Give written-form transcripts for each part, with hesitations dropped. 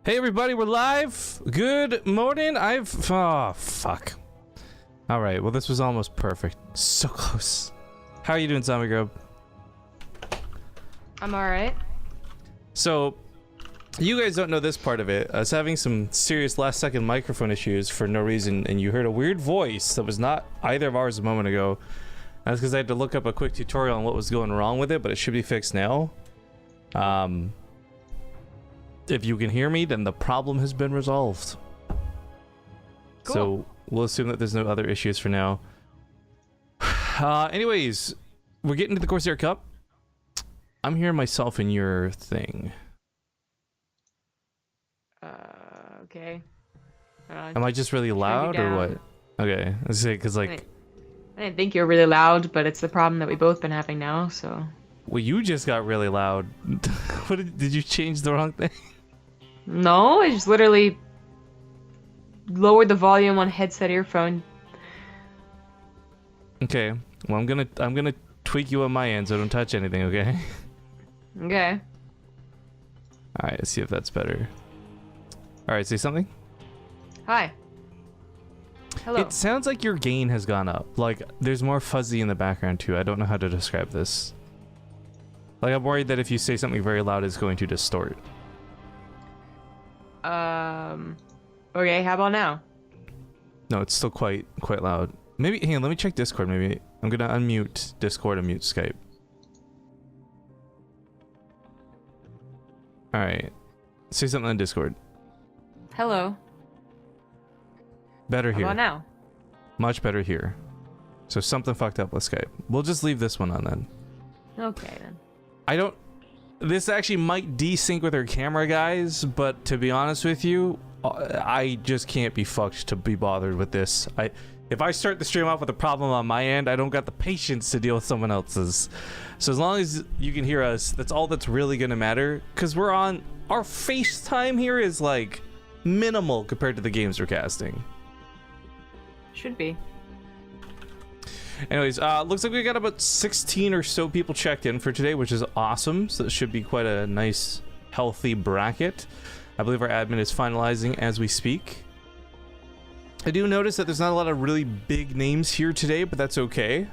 Hey everybody, we're live. Good morning. Oh, fuck. All right, well this was almost perfect. So close. How are you doing, Zombie Grub? I'm alright. So, you guys don't know this part of it. I was having some serious last second microphone issues for no reason, and you heard a weird voice that was not either of ours a moment ago. That's because I had to look up a quick tutorial on what was going wrong with it, but it should be fixed now. If you can hear me, then the problem has been resolved. Cool. So we'll assume that there's no other issues for now. Anyways, we're getting to the Corsair Cup. I'm hearing myself in your thing. Okay. Am I just really loud or what? Okay, let's say because like I didn't think you were really loud, but it's the problem that we've both been having now. So. Well, you just got really loud. What did you change the wrong thing? No, I just literally lowered the volume on headset earphone. Okay. Well, I'm gonna tweak you on my end, so don't touch anything, okay? Okay. All right, let's see if that's better. All right, say something. Hi. Hello. It sounds like your gain has gone up. Like there's more fuzzy in the background too. I don't know how to describe this. Like I'm worried that if you say something very loud, it's going to distort. Okay, how about now? No, it's still quite loud. Maybe, hang on, let me check Discord maybe. I'm gonna unmute Discord and mute Skype. Alright. Say something on Discord. Hello. Better How here. about now? Much better here. So something fucked up with Skype. We'll just leave this one on then. Okay then. I don't... This actually might desync with our camera, guys, but to be honest with you, I just can't be fucked to be bothered with this. If I start the stream off with a problem on my end, I don't got the patience to deal with someone else's. So as long as you can hear us, that's all that's really gonna matter. Because we're on... Our FaceTime here is, like, minimal compared to the games we're casting. Should be. Anyways, looks like we got about 16 or so people checked in for today, which is awesome. So it should be quite a nice, healthy bracket. I believe our admin is finalizing as we speak. I do notice that there's not a lot of really big names here today, but that's okay.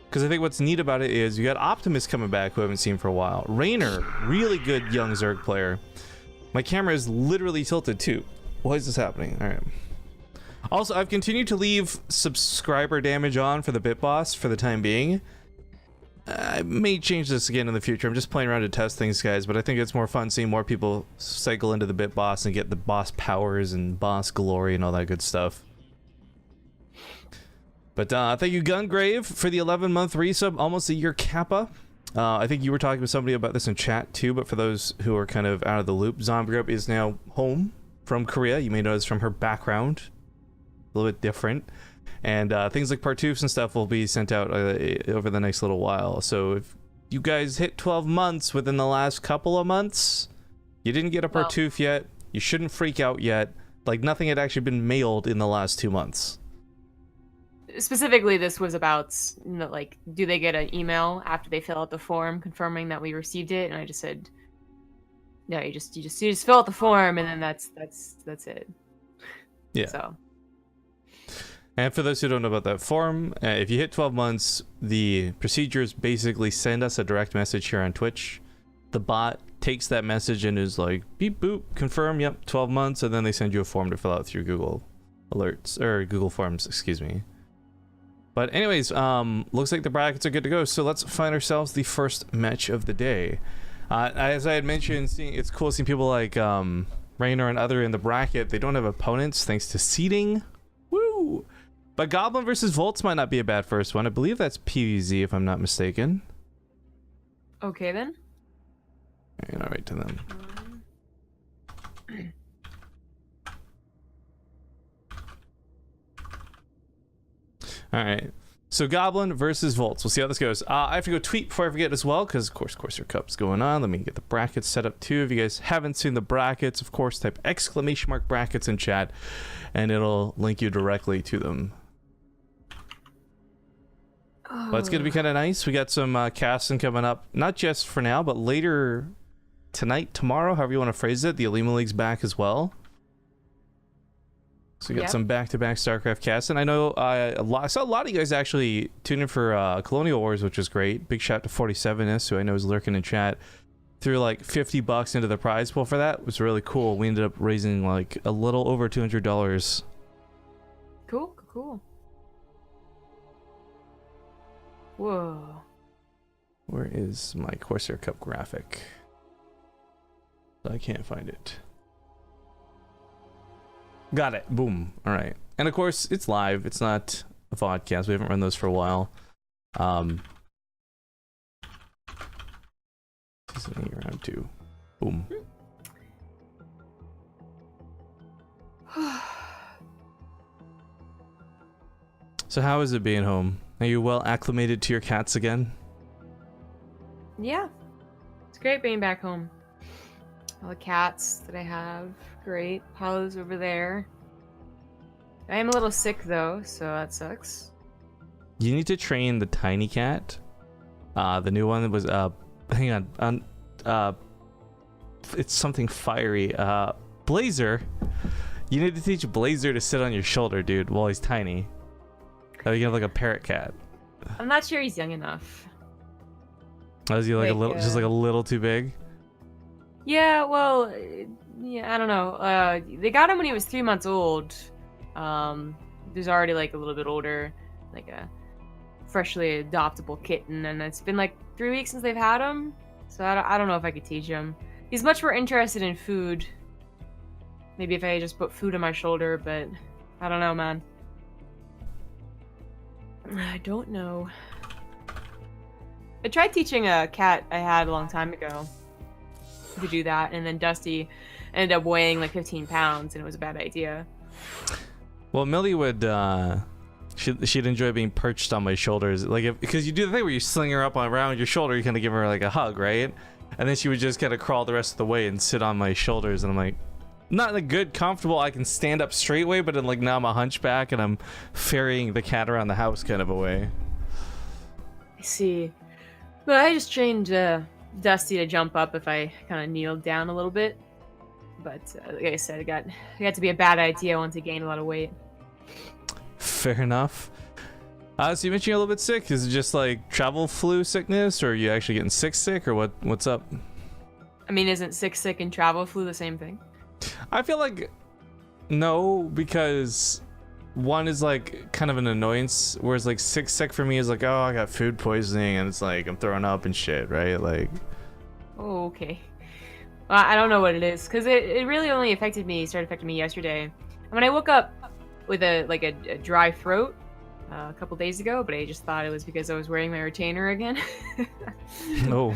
Because I think what's neat about it is you got Optimus coming back, who I haven't seen for a while. Rainer, really good young Zerg player. My camera is literally tilted too. Why is this happening? All right. Also, I've continued to leave subscriber damage on for the Bit Boss for the time being. I may change this again in the future. I'm just playing around to test things, guys, but I think it's more fun seeing more people cycle into the Bit Boss and get the boss powers and boss glory and all that good stuff. But thank you, Gungrave, for the 11-month resub, almost a year Kappa. I think you were talking with somebody about this in chat too, but for those who are kind of out of the loop, Zombie Grub is now home from Korea. You may notice from her background. A little bit different, and things like partoofs and stuff will be sent out over the next little while. So if you guys hit 12 months within the last couple of months, you didn't get a partoof yet, you shouldn't freak out yet. Like nothing had actually been mailed in the last 2 months. Specifically, this was about, like, do they get an email after they fill out the form confirming that we received it? And I just said, no, you just fill out the form, and then that's it. Yeah. So. And for those who don't know about that form, if you hit 12 months, the procedures basically send us a direct message here on Twitch. The bot takes that message and is like, beep boop, confirm, yep, 12 months, and then they send you a form to fill out through Google Alerts, or Google Forms, excuse me. But anyways, looks like the brackets are good to go, so let's find ourselves the first match of the day. As I had mentioned, it's cool seeing people like Rainer and other in the bracket. They don't have opponents thanks to seeding. Woo! But Goblin versus Volts might not be a bad first one. I believe that's PvZ if I'm not mistaken. Okay then. And I'll write to them. Alright. So Goblin versus Volts. We'll see how this goes. I have to go tweet before I forget as well, because of course Corsair Cup's going on. Let me get the brackets set up too. If you guys haven't seen the brackets, of course type !! brackets in chat and it'll link you directly to them. But it's going to be kind of nice. We got some casting coming up, not just for now, but later tonight, tomorrow, however you want to phrase it. The Alima League's back as well. So we got some back-to-back StarCraft casts, and I know I saw a lot of you guys actually tune in for Colonial Wars, which was great. Big shout out to 47S, who I know is lurking in chat. Threw like $50 into the prize pool for that. It was really cool. We ended up raising like a little over $200. Cool. Whoa. Where is my Corsair Cup graphic? I can't find it. Got it. Boom. All right. And of course, it's live. It's not a vodcast. We haven't run those for a while. Season 8 round 2. Boom. So how is it being home? Are you well acclimated to your cats again? Yeah. It's great being back home. All the cats that I have. Great. Paolo's over there. I am a little sick though, so that sucks. You need to train the tiny cat. The new one that was hang on. It's something fiery. Blazer. You need to teach Blazer to sit on your shoulder, dude, while he's tiny. Oh, you have like a parrot cat. I'm not sure he's young enough. Oh, is he like a little, just like a little too big? Yeah, well, yeah, I don't know. They got him when he was 3 months old. There's already like a little bit older, like a freshly adoptable kitten, and it's been like 3 weeks since they've had him. So I don't know if I could teach him. He's much more interested in food. Maybe if I just put food on my shoulder, but I don't know, man. I don't know. I tried teaching a cat I had a long time ago to do that, and then Dusty ended up weighing like 15 pounds, and it was a bad idea. Well, Millie would, she'd enjoy being perched on my shoulders, like because you do the thing where you sling her up around your shoulder, you kind of give her like a hug, right? And then she would just kind of crawl the rest of the way and sit on my shoulders, and I'm like, not in a good, comfortable, I can stand up straight way, but in like now I'm a hunchback and I'm ferrying the cat around the house kind of a way. I see. But I just trained Dusty to jump up if I kind of kneeled down a little bit. But like I said, it got to be a bad idea once he gained a lot of weight. Fair enough. So you mentioned you're a little bit sick. Is it just like travel flu sickness, or are you actually getting sick, or what's up? I mean, isn't sick and travel flu the same thing? I feel like no, because one is like kind of an annoyance, whereas like sick for me is like, oh, I got food poisoning and it's like I'm throwing up and shit, right? Like, oh, okay. Well, I don't know what it is, because it really only started affecting me yesterday. And when I woke up with a dry throat a couple days ago, but I just thought it was because I was wearing my retainer again. No.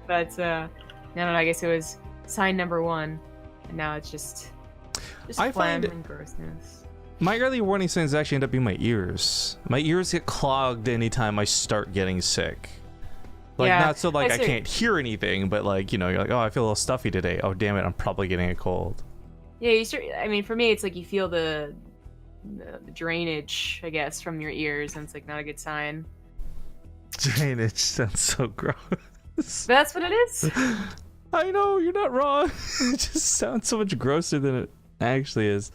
But I don't know, I guess it was sign number 1. And now it's just phlegm and grossness. My early warning signs actually end up being my ears. My ears get clogged anytime I start getting sick. Like, yeah, not so like I can't hear anything, but like, you know, you're like, oh, I feel a little stuffy today. Oh, damn it, I'm probably getting a cold. Yeah, you start, I mean, for me, it's like you feel the drainage, I guess, from your ears, and it's like not a good sign. Drainage sounds so gross. But that's what it is. I know, you're not wrong. It just sounds so much grosser than it actually is.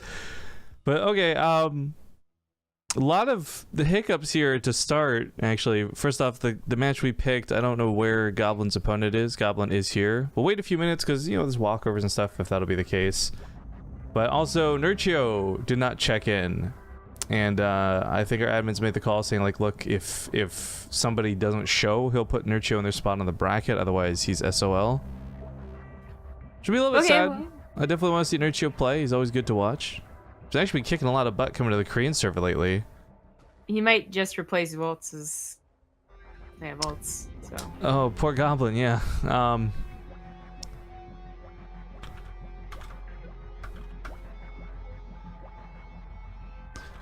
But okay, a lot of the hiccups here to start, actually. First off, the match we picked, I don't know where Goblin's opponent is. Goblin is here. We'll wait a few minutes because, you know, there's walkovers and stuff if that'll be the case. But also, Nurchio did not check in. And I think our admins made the call saying, like, look, if somebody doesn't show, he'll put Nurchio in their spot on the bracket. Otherwise, he's SOL. Should be a little bit sad. Well, I definitely want to see Nurchio play. He's always good to watch. He's actually been kicking a lot of butt coming to the Korean server lately. He might just replace Voltz's... Yeah, Voltz, so... Oh, poor Goblin, yeah.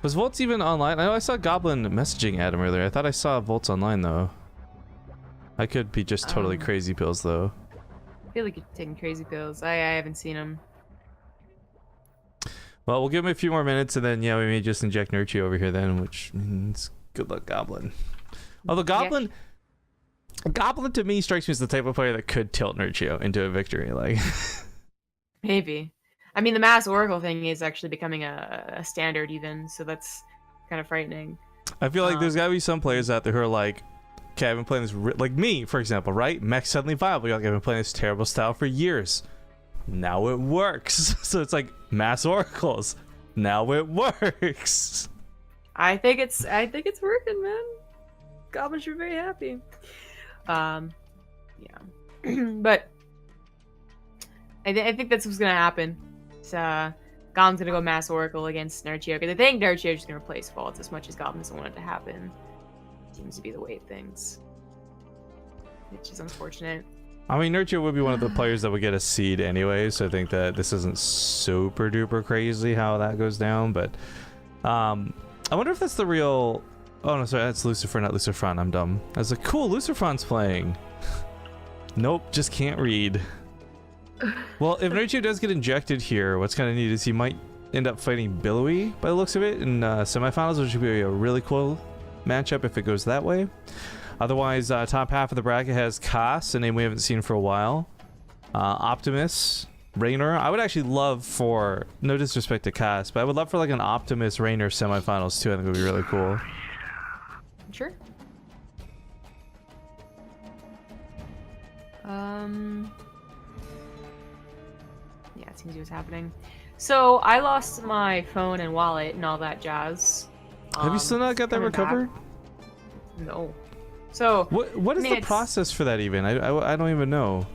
Was Voltz even online? I know I saw Goblin messaging at him earlier. I thought I saw Voltz online, though. I could be just totally crazy pills, though. I feel like you're taking crazy pills. I haven't seen him. Well, we'll give him a few more minutes, and then, yeah, we may just inject Nurchio over here then, which means good luck, Goblin. Although Goblin... Goblin to me strikes me as the type of player that could tilt Nurchio into a victory. Like, Maybe. I mean, the mass Oracle thing is actually becoming a standard even, so that's kind of frightening. I feel like there's gotta be some players out there who are like, okay, I've been playing this, like me, for example, right? Mech's suddenly viable. You're like, I've been playing this terrible style for years. Now it works. So it's like mass oracles. Now it works. I think it's working, man. Goblin should be very happy. Yeah. But I think that's what's gonna happen. It's, Goblin's gonna go mass Oracle against Nurchio, because I think Nurchio is just gonna replace Faults as much as Goblin doesn't want it to happen. Seems to be the way of things, which is unfortunate. I mean, Nurchio would be one of the players that would get a seed anyway, so I think that this isn't super duper crazy how that goes down, but I wonder if that's the real... Oh no, sorry, that's Lucifer, not Lucifron. I'm dumb. I was like, cool, Lucifron's playing. Nope, just can't read. Well, if Nurchio does get injected here, what's kind of neat is he might end up fighting Billowy by the looks of it in semifinals, which would be a really cool matchup if it goes that way. Otherwise, top half of the bracket has Koss, a name we haven't seen for a while. Optimus, Raynor. I would actually love for, no disrespect to Koss, but I would love for like an Optimus Raynor semifinals too. I think it would be really cool. Sure. Yeah, it seems to be what's happening. So I lost my phone and wallet and all that jazz. Have you still not got that recovered? No. So what is the process for that even? I don't even know.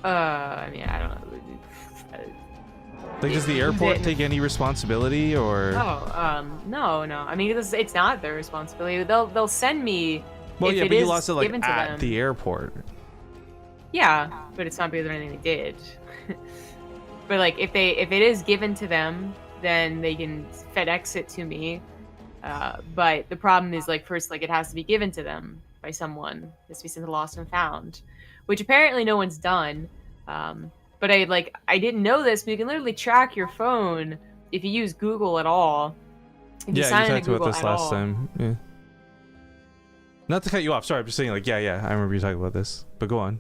I mean, I don't know. Like, does the airport take any responsibility, or? Oh, no. I mean, it's not their responsibility. They'll send me. Well, if yeah, it but you is lost it like given to at them. the airport. Yeah, but it's not because of anything they did. But like, if it is given to them, then they can FedEx it to me. But the problem is, like, first, like, it has to be given to them by someone. It has to be sent to Lost and Found, which apparently no one's done. But I didn't know this, but you can literally track your phone if you use Google at all. If you sign you into talked about Google this at last all. time. Yeah. Not to cut you off. Sorry, I'm just saying, like, yeah, I remember you talking about this. But go on.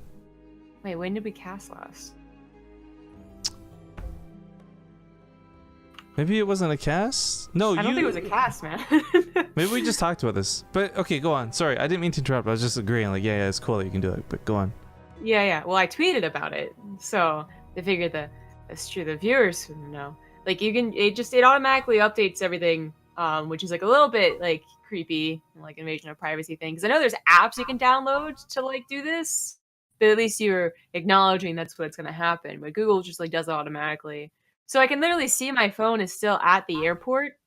Wait, when did we cast last? Maybe it wasn't a cast? No, I don't think it was a cast, man. Maybe we just talked about this. But okay, go on. Sorry, I didn't mean to interrupt. I was just agreeing. Like, yeah, it's cool that you can do it. But go on. Yeah. Well, I tweeted about it, so they figured that's true. The viewers would know. Like, it automatically updates everything, which is like a little bit like creepy, like invasion of privacy thing. Because I know there's apps you can download to like do this, but at least you're acknowledging that's what's gonna happen. But Google just like does it automatically. So I can literally see my phone is still at the airport,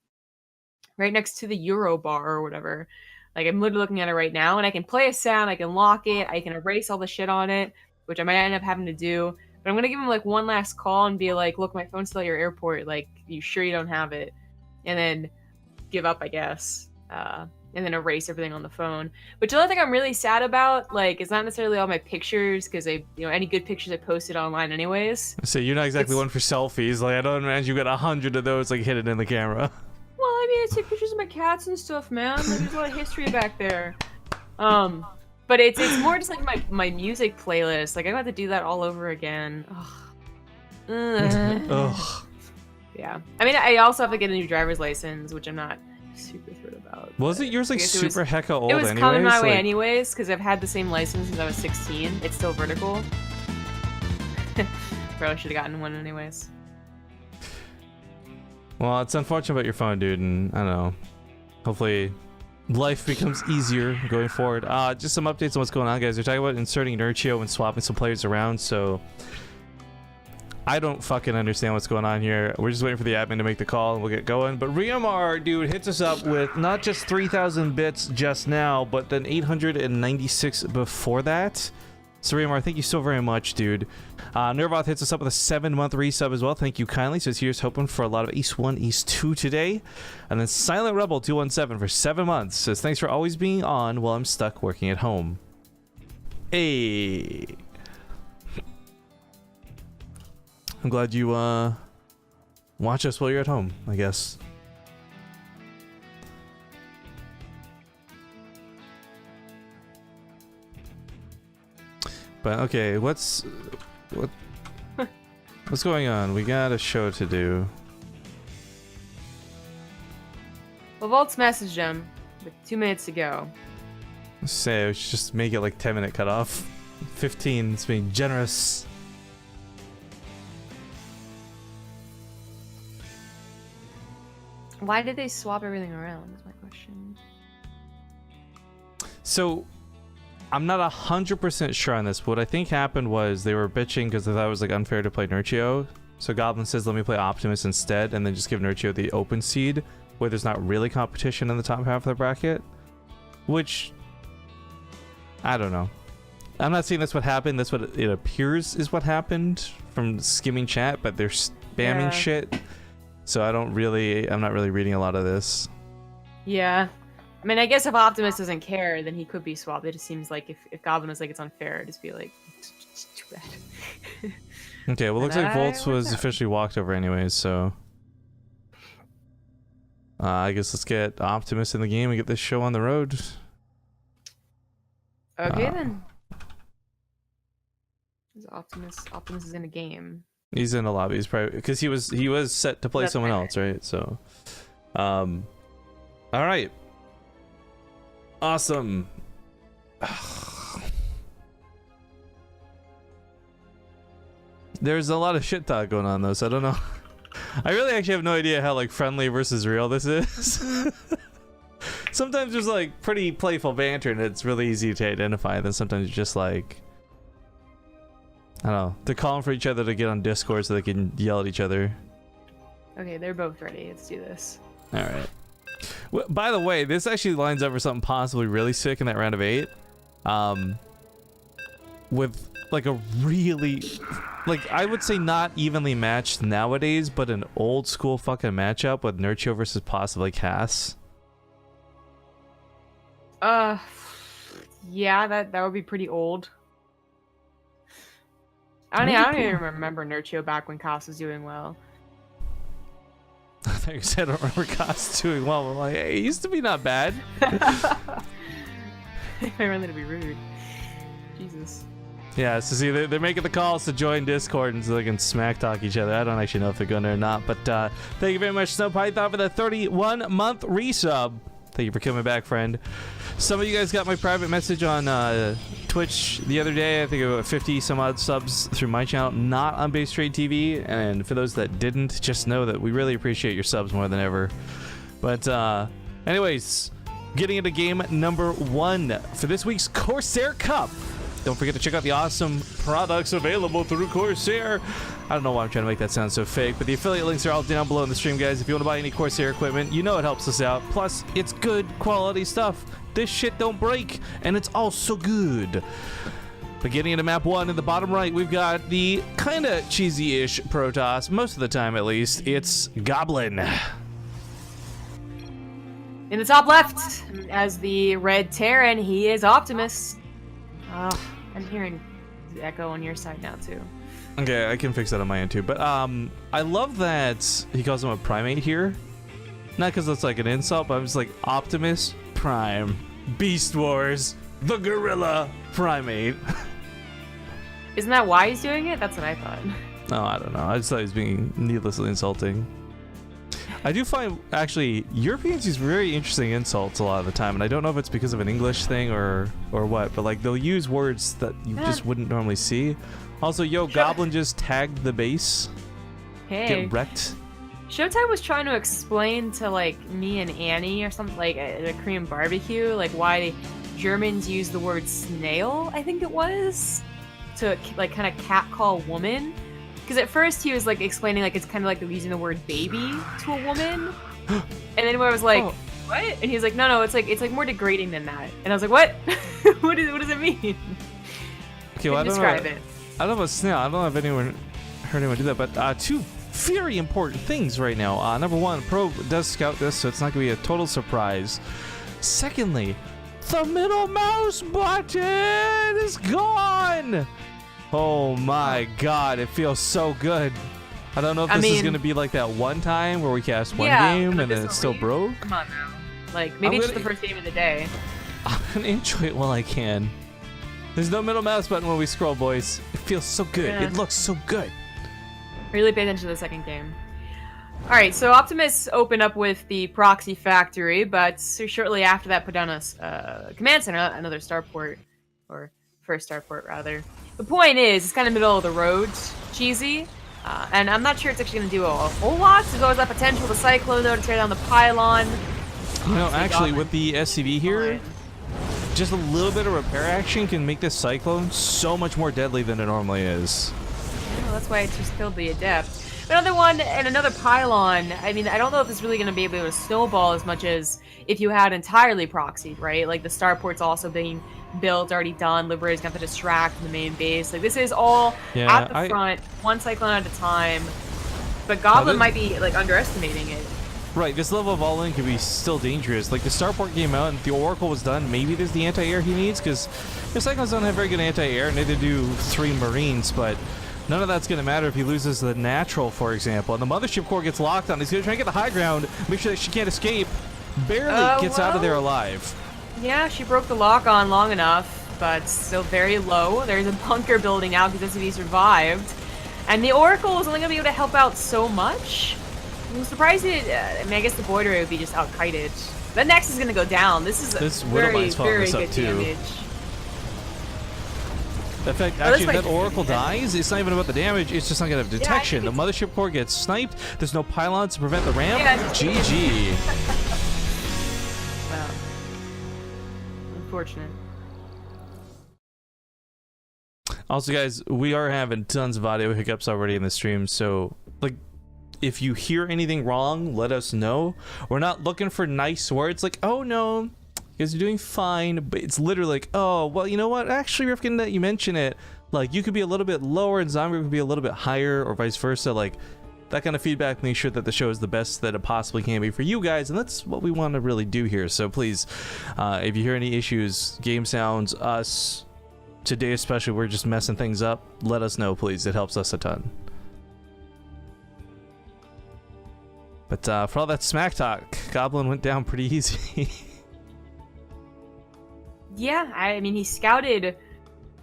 right next to the Euro bar or whatever. Like, I'm literally looking at it right now, and I can play a sound, I can lock it, I can erase all the shit on it, which I might end up having to do. But I'm gonna give him like one last call and be like, look, my phone's still at your airport, like, you sure you don't have it? And then give up, I guess. And then erase everything on the phone. But the other thing I'm really sad about, like, is not necessarily all my pictures, because any good pictures I posted online anyways. So you're not exactly one for selfies. Like, I don't imagine you got 100 of those like hidden in the camera. Well, I mean, I take pictures of my cats and stuff, man. Like, there's a lot of history back there. But it's more just like my music playlist. Like, I got to do that all over again. Ugh. Yeah. I mean, I also have to get a new driver's license, which I'm not super thrilled about. Wasn't yours like super hecka old? It was anyways? coming my way like... anyways, because I've had the same license since I was 16. It's still vertical. Probably should have gotten one anyways. Well, it's unfortunate about your phone, dude, and I don't know. Hopefully, life becomes easier going forward. Just some updates on what's going on, guys. They're talking about inserting Nurchio and swapping some players around, so I don't fucking understand what's going on here. We're just waiting for the admin to make the call and we'll get going. But Riamar, dude, hits us up with not just 3,000 bits just now, but then 896 before that. So Riamar, thank you so very much, dude. Nervoth hits us up with a 7-month resub as well. Thank you kindly. Says here's hoping for a lot of East 1, East 2 today. And then Silent Rebel 217 for 7 months. Says thanks for always being on while I'm stuck working at home. Hey. I'm glad you watch us while you're at home, I guess. But okay, what's going on? We got a show to do. Well, Volt's messaged him with 2 minutes to go. Let's say we should just make it like 10-minute cutoff. 15, it's being generous. Why did they swap everything around? Is my question. So, I'm not 100% sure on this. What I think happened was they were bitching because they thought it was like unfair to play Nurchio. So Goblin says, let me play Optimus instead, and then just give Nurchio the open seed, where there's not really competition in the top half of the bracket. Which, I don't know. I'm not saying that's what happened. That's what it appears is what happened from skimming chat, but they're spamming shit. So I'm not really reading a lot of this. Yeah. I mean, I guess if Optimus doesn't care, then he could be swapped. It just seems like if Goblin was like, it's unfair, it'd just be like, it's too bad. Okay, well, looks like Volts was officially walked over anyways, so... I guess let's get Optimus in the game and get this show on the road. Okay, then. Optimus is in a game. He's in a lobby. He's probably because he was set to play someone else, right? So, all right, awesome. There's a lot of shit talk going on though, so I don't know. I really actually have no idea how like friendly versus real this is. Sometimes there's like pretty playful banter and it's really easy to identify. Then sometimes you're just like, I don't know, they're calling for each other to get on Discord so they can yell at each other. Okay, they're both ready. Let's do this. All right. Well, by the way, this actually lines up for something possibly really sick in that round of 8. With like a really, like I would say not evenly matched nowadays, but an old school fucking matchup with Nurchio versus possibly Cass. Yeah, that would be pretty old. I don't even remember Nurchio back when Cass was doing well. I think you said I don't remember Cass doing well. I'm like, hey, it used to be not bad. I wanted to be rude. Jesus. Yeah, so see, they're making the calls to join Discord and so they can smack talk each other. I don't actually know if they're going to or not, but thank you very much, Snow Python, for the 31-month resub. Thank you for coming back, friend. Some of you guys got my private message on Twitch the other day. I think about 50 some odd subs through my channel, not on BaseTradeTV. And for those that didn't, just know that we really appreciate your subs more than ever. But anyways, getting into game number 1 for this week's Corsair Cup. Don't forget to check out the awesome products available through Corsair. I don't know why I'm trying to make that sound so fake, but the affiliate links are all down below in the stream, guys. If you want to buy any Corsair equipment, you know it helps us out. Plus, it's good quality stuff. This shit don't break, and it's also good. But getting into map 1 in the bottom right, we've got the kind of cheesy-ish Protoss, most of the time at least. It's Goblin. In the top left, as the red Terran, he is Optimus. Oh, I'm hearing the echo on your side now too. Okay, I can fix that on my end too. But I love that he calls him a primate here. Not because it's like an insult, but I'm just like Optimus Prime, Beast Wars, the Gorilla Primate. Isn't that why he's doing it? That's what I thought. No, I don't know. I just thought he was being needlessly insulting. I do find, actually, Europeans use very interesting insults a lot of the time, and I don't know if it's because of an English thing or what, but like they'll use words that you just wouldn't normally see. Also, yo, Goblin just tagged the base. Hey. Get wrecked. Showtime was trying to explain to like me and Annie or something like at a Korean barbecue, like why Germans use the word snail, I think it was, to like kind of catcall woman. Because at first he was like explaining like it's kind of like using the word baby to a woman, and then I was like, what? And he was like, no, it's like more degrading than that. And I was like, what? what does it mean? Okay, well, describe it. I don't know about snail. I don't know if anyone heard anyone do that, but two very important things right now. Number 1, Pro does scout this, so it's not gonna be a total surprise. Secondly, the middle mouse button is gone. Oh my god, it feels so good. I don't know if this is going to be like that one time where we cast one game and then it still broke. Come on now. Like, maybe it's just the first game of the day. I'm going to enjoy it while I can. There's no middle mouse button when we scroll, boys. It feels so good. Yeah. It looks so good. Really pay attention to the second game. Alright, so Optimus opened up with the proxy factory, but shortly after that put down a command center, another starport. Or first starport, rather. The point is, it's kind of middle of the road, cheesy. And I'm not sure it's actually going to do a whole lot. There's always that potential with Cyclone, though, to tear down the pylon. You know, actually, with the SCV here, just a little bit of repair action can make this Cyclone so much more deadly than it normally is. Well, that's why it just killed the Adept. Another one and another pylon. I mean, I don't know if it's really going to be able to snowball as much as if you had entirely proxied, right? Like the starport's also being built, already done. Liberator's got to distract from the main base. Like this is all at the front, one Cyclone at a time. But Goblin might be like underestimating it. Right, this level of all-in can be still dangerous. Like, the starport came out and the Oracle was done. Maybe there's the anti-air he needs, because the Cyclones don't have very good anti-air, neither do 3 Marines, but none of that's going to matter if he loses the natural, for example. And the Mothership Core gets locked on. He's going to try and get the high ground, make sure that she can't escape. Barely gets out of there alive. Yeah, she broke the lock on long enough, but still very low. There's a bunker building out because SCV survived. And the Oracle is only going to be able to help out so much. I'm surprised it. I mean, I guess the Border would be just out-kited. The Nex is going to go down. This is very, very good damage. In fact, actually, if that Oracle dies, it's not even about the damage, it's just not going to have detection. Yeah, the Mothership Core gets sniped, there's no pylons to prevent the ramp. Yeah, GG. Wow. Unfortunate. Also, guys, we are having tons of audio hiccups already in the stream, so, like, if you hear anything wrong, let us know. We're not looking for nice words like, oh no, you guys are doing fine, but it's literally like, oh, well, you know what? Actually, Rifkin, that you mention it, like, you could be a little bit lower and Zombie could be a little bit higher, or vice versa. Like, that kind of feedback makes sure that the show is the best that it possibly can be for you guys, and that's what we want to really do here. So please, if you hear any issues, game sounds, us, today especially, we're just messing things up, let us know, please. It helps us a ton. But for all that smack talk, Goblin went down pretty easy. Yeah, I mean, he scouted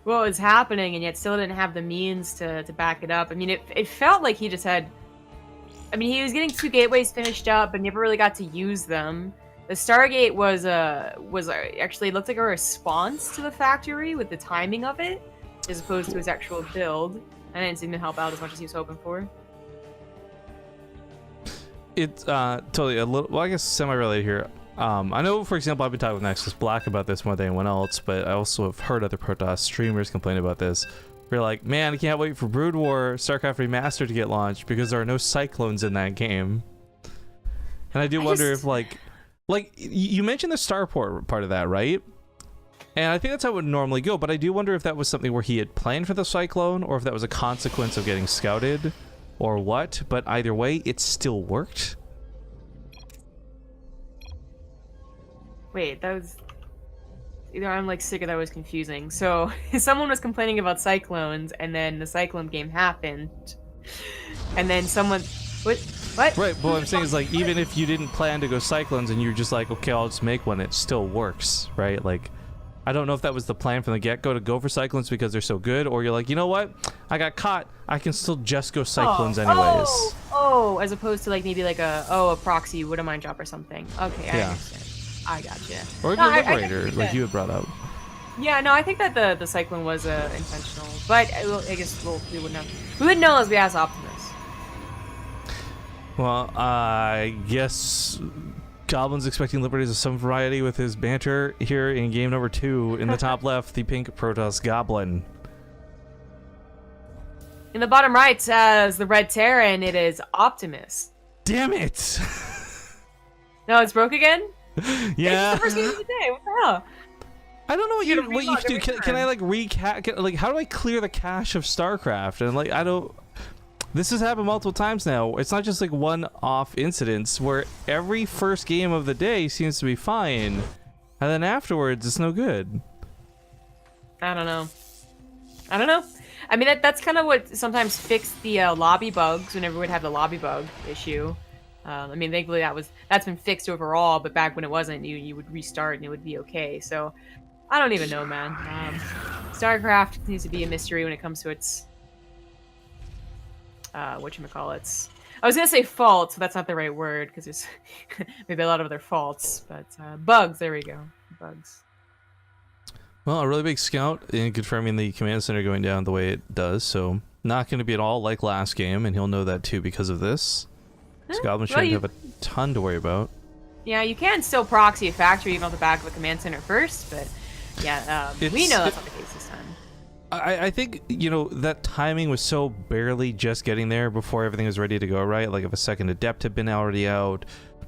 what was happening and yet still didn't have the means to back it up. I mean, it felt like he just had... I mean, he was getting 2 gateways finished up and never really got to use them. The Stargate was actually, it looked like a response to the factory with the timing of it, as opposed to his actual build. And it didn't seem to help out as much as he was hoping for. It's totally a little, well, I guess semi-related here. I know, for example, I've been talking with Nexus Black about this more than anyone else, but I also have heard other Protoss streamers complain about this. We're like, man, I can't wait for Brood War StarCraft Remastered to get launched because there are no Cyclones in that game. And I do wonder if, like, you mentioned the starport part of that, right? And I think that's how it would normally go, but I do wonder if that was something where he had planned for the Cyclone, or if that was a consequence of getting scouted, or what. But either way, it still worked. Wait, that was... Either I'm, like, sick or that was confusing. So, someone was complaining about Cyclones, and then the Cyclone game happened. And then someone... What? Right, but what I'm saying is, like, even if you didn't plan to go Cyclones and you're just like, okay, I'll just make one, it still works, right? Like, I don't know if that was the plan from the get-go to go for Cyclones because they're so good, or you're like, you know what? I got caught. I can still just go Cyclones anyways. Oh, as opposed to, like, maybe like a proxy Widowmine drop or something. Okay, I understand. I gotcha. Or even Liberator, like you had brought up. Yeah, no, I think that the Cyclone was intentional, but I guess we wouldn't know. We wouldn't know unless we asked Optimus. Well, I guess Goblin's expecting Liberators of some variety with his banter here in game number 2. In the top left, the pink Protoss Goblin. In the bottom right, as the red Terran, it is Optimus. Damn it! No, it's broke again? Yeah. It's the first game of the day. What the hell? I don't know what you do. Can I like like how do I clear the cache of StarCraft? And like I don't. This has happened multiple times now. It's not just like one-off incidents where every first game of the day seems to be fine, and then afterwards it's no good. I don't know. I mean, that's kind of what sometimes fixed the lobby bugs whenever we'd have the lobby bug issue. I mean, thankfully that's been fixed overall, but back when it wasn't, you would restart and it would be okay. So I don't even know, man. StarCraft continues to be a mystery when it comes to its whatchamacallits. I was gonna say faults, but that's not the right word because there's maybe a lot of other faults, but bugs. There we go, bugs. Well, a really big scout in confirming the command center going down the way it does, so not going to be at all like last game, and he'll know that too because of this. So Goblin shouldn't have a ton to worry about. Yeah, you can still proxy a factory even off the back of a command center first, but yeah, we know that's not the case this time. I think, you know, that timing was so barely just getting there before everything was ready to go, right? Like if a second adept had been already out,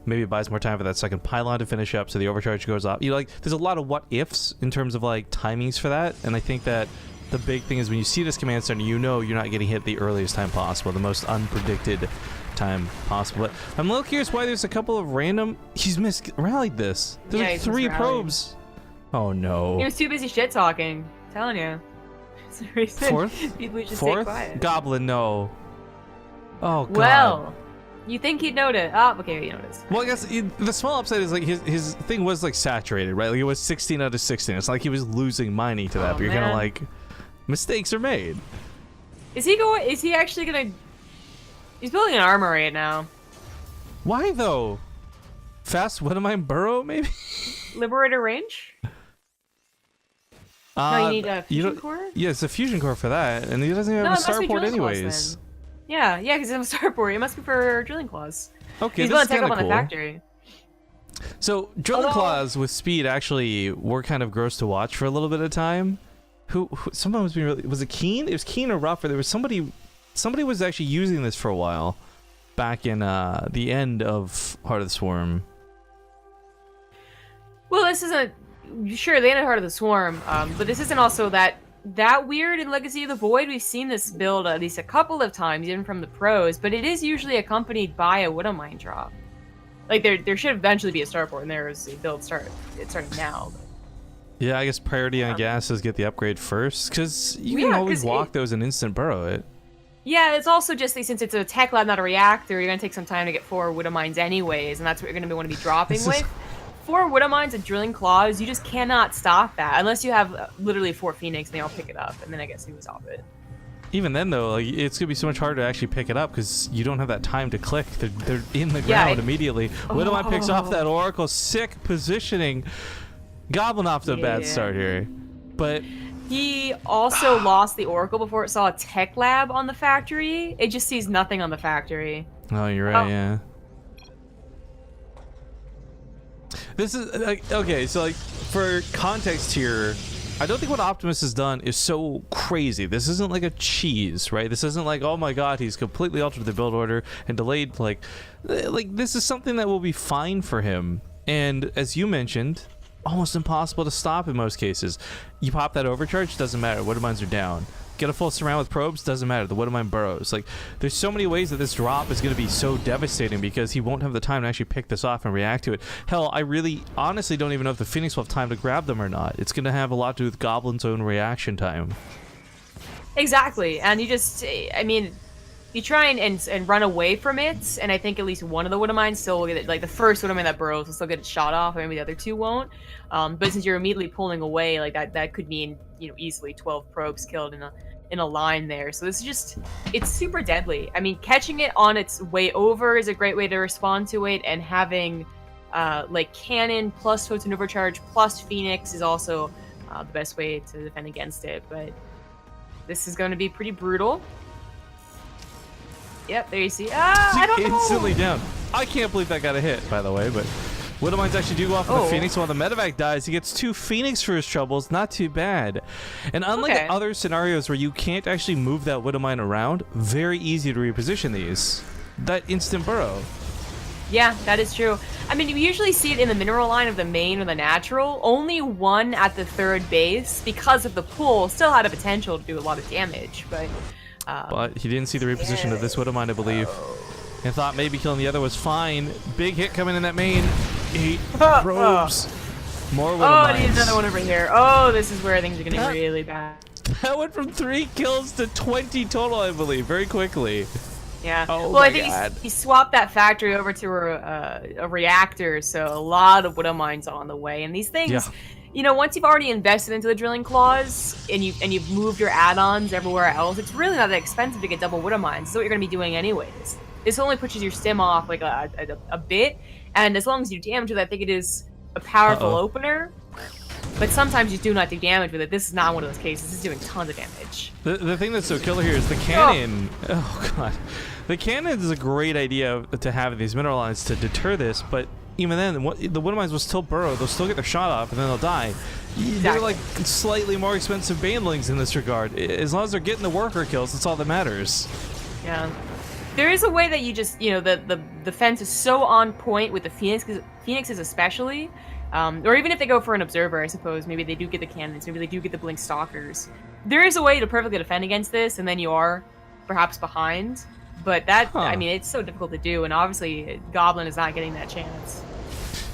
maybe it buys more time for that second pylon to finish up so the overcharge goes off. You know, like there's a lot of what ifs in terms of like timings for that, and I think that the big thing is when you see this command center, you know you're not getting hit the earliest time possible, the most unpredicted time possible. But I'm a little curious why there's a couple of random... He's rallied this. There's like 3 probes. Oh no. He was too busy shit talking. I'm telling you. Fourth? People should stay quiet. Goblin, no. Oh god. Well, you think he'd notice? Oh, okay, he noticed. Well, I guess the small upside is like his thing was like saturated, right? Like it was 16 out of 16. It's like he was losing mining to that, but you're kind of like, mistakes are made. Is he actually gonna? He's building an armor right now. Why though? Fast Widowmine burrow maybe? Liberator range? No, you need a fusion core? Yeah, it's a fusion core for that, and he doesn't even have a starport anyways. Yeah, because it's a starport. It must be for drilling claws. Okay, he's this going is to take up cool. on the factory. So drilling claws with speed actually were kind of gross to watch for a little bit of time. Who someone was being really, was it Keen? It was Keen or Ruff, or there was somebody was actually using this for a while back in the end of Heart of the Swarm. Well, this isn't sure the end of Heart of the Swarm, but this isn't also that weird in Legacy of the Void. We've seen this build at least a couple of times, even from the pros, but it is usually accompanied by a Widowmine drop. Like there should eventually be a starport, and there is a build start. It's starting now. But... Yeah, I guess priority on gas is get the upgrade first, because you can always walk those and instant burrow it. Yeah, it's also just since it's a tech lab, not a reactor, you're gonna take some time to get 4 Widowmines anyways, and that's what you're gonna want to be dropping with. 4 Widowmines and drilling claws, you just cannot stop that unless you have literally 4 Phoenix and they all pick it up, and then I guess you can stop it. Even then, though, like, it's gonna be so much harder to actually pick it up because you don't have that time to click. They're in the ground immediately. Widowmine picks off that Oracle. Sick positioning. Goblin off to a bad start here, but he also lost the Oracle before it saw a tech lab on the factory. It just sees nothing on the factory. Oh, you're right. Yeah. This is okay. So, like, for context here, I don't think what Optimus has done is so crazy. This isn't like a cheese, right? This isn't like, oh my god, he's completely altered the build order and delayed. Like this is something that will be fine for him. And as you mentioned, almost impossible to stop in most cases. You pop that overcharge, doesn't matter. Widowmines are down. Get a full surround with probes, doesn't matter. The Widowmine burrows. Like, there's so many ways that this drop is going to be so devastating because he won't have the time to actually pick this off and react to it. Hell, I really honestly don't even know if the Phoenix will have time to grab them or not. It's going to have a lot to do with Goblin's own reaction time. Exactly, and I mean, you try and run away from it, and I think at least one of the Widowmines still will get it, like the first Widowmine that burrows will still get it shot off, and maybe the other 2 won't. But since you're immediately pulling away, like that could mean, you know, easily 12 probes killed in a line there. So this is just, it's super deadly. I mean, catching it on its way over is a great way to respond to it, and having like cannon plus photon overcharge plus Phoenix is also the best way to defend against it. But this is going to be pretty brutal. Yep, there you see. I don't know. Instantly down. I can't believe that got a hit, by the way, but Widowmines actually do go off with the Phoenix while the medevac dies. He gets 2 Phoenix for his troubles. Not too bad. And unlike other scenarios where you can't actually move that Widowmine around, very easy to reposition these. That instant burrow. Yeah, that is true. I mean, you usually see it in the mineral line of the main or the natural. Only one at the 3rd base, because of the pull, still had a potential to do a lot of damage, but he didn't see the reposition of this Widowmine, I believe, and thought maybe killing the other was fine. Big hit coming in that main. 8 probes. More Widowmines. Oh, I need another one over here. Oh, this is where things are getting really bad. That went from 3 kills to 20 total, I believe, very quickly. Yeah. Oh well, my I think he swapped that factory over to a reactor, so a lot of Widowmines on the way. And these things, you know, once you've already invested into the drilling claws and you've moved your add-ons everywhere else, it's really not that expensive to get double widow mines. This is what you're going to be doing anyways. This only pushes your stim off like a bit, and as long as you damage it, I think it is a powerful opener. But sometimes you do not do damage with it. This is not one of those cases. This is doing tons of damage. The thing that's so killer here is the cannon. Oh god. The cannon is a great idea to have in these mineral lines to deter this, but even then, the widow mines will still burrow. They'll still get their shot off, and then they'll die. Exactly. They're like slightly more expensive banelings in this regard. As long as they're getting the worker kills, that's all that matters. Yeah. There is a way that you just, you know, the fence is so on point with the Phoenixes especially, or even if they go for an observer, I suppose, maybe they do get the cannons, maybe they do get the blink stalkers. There is a way to perfectly defend against this, and then you are perhaps behind. But that, I mean, it's so difficult to do, and obviously Goblin is not getting that chance.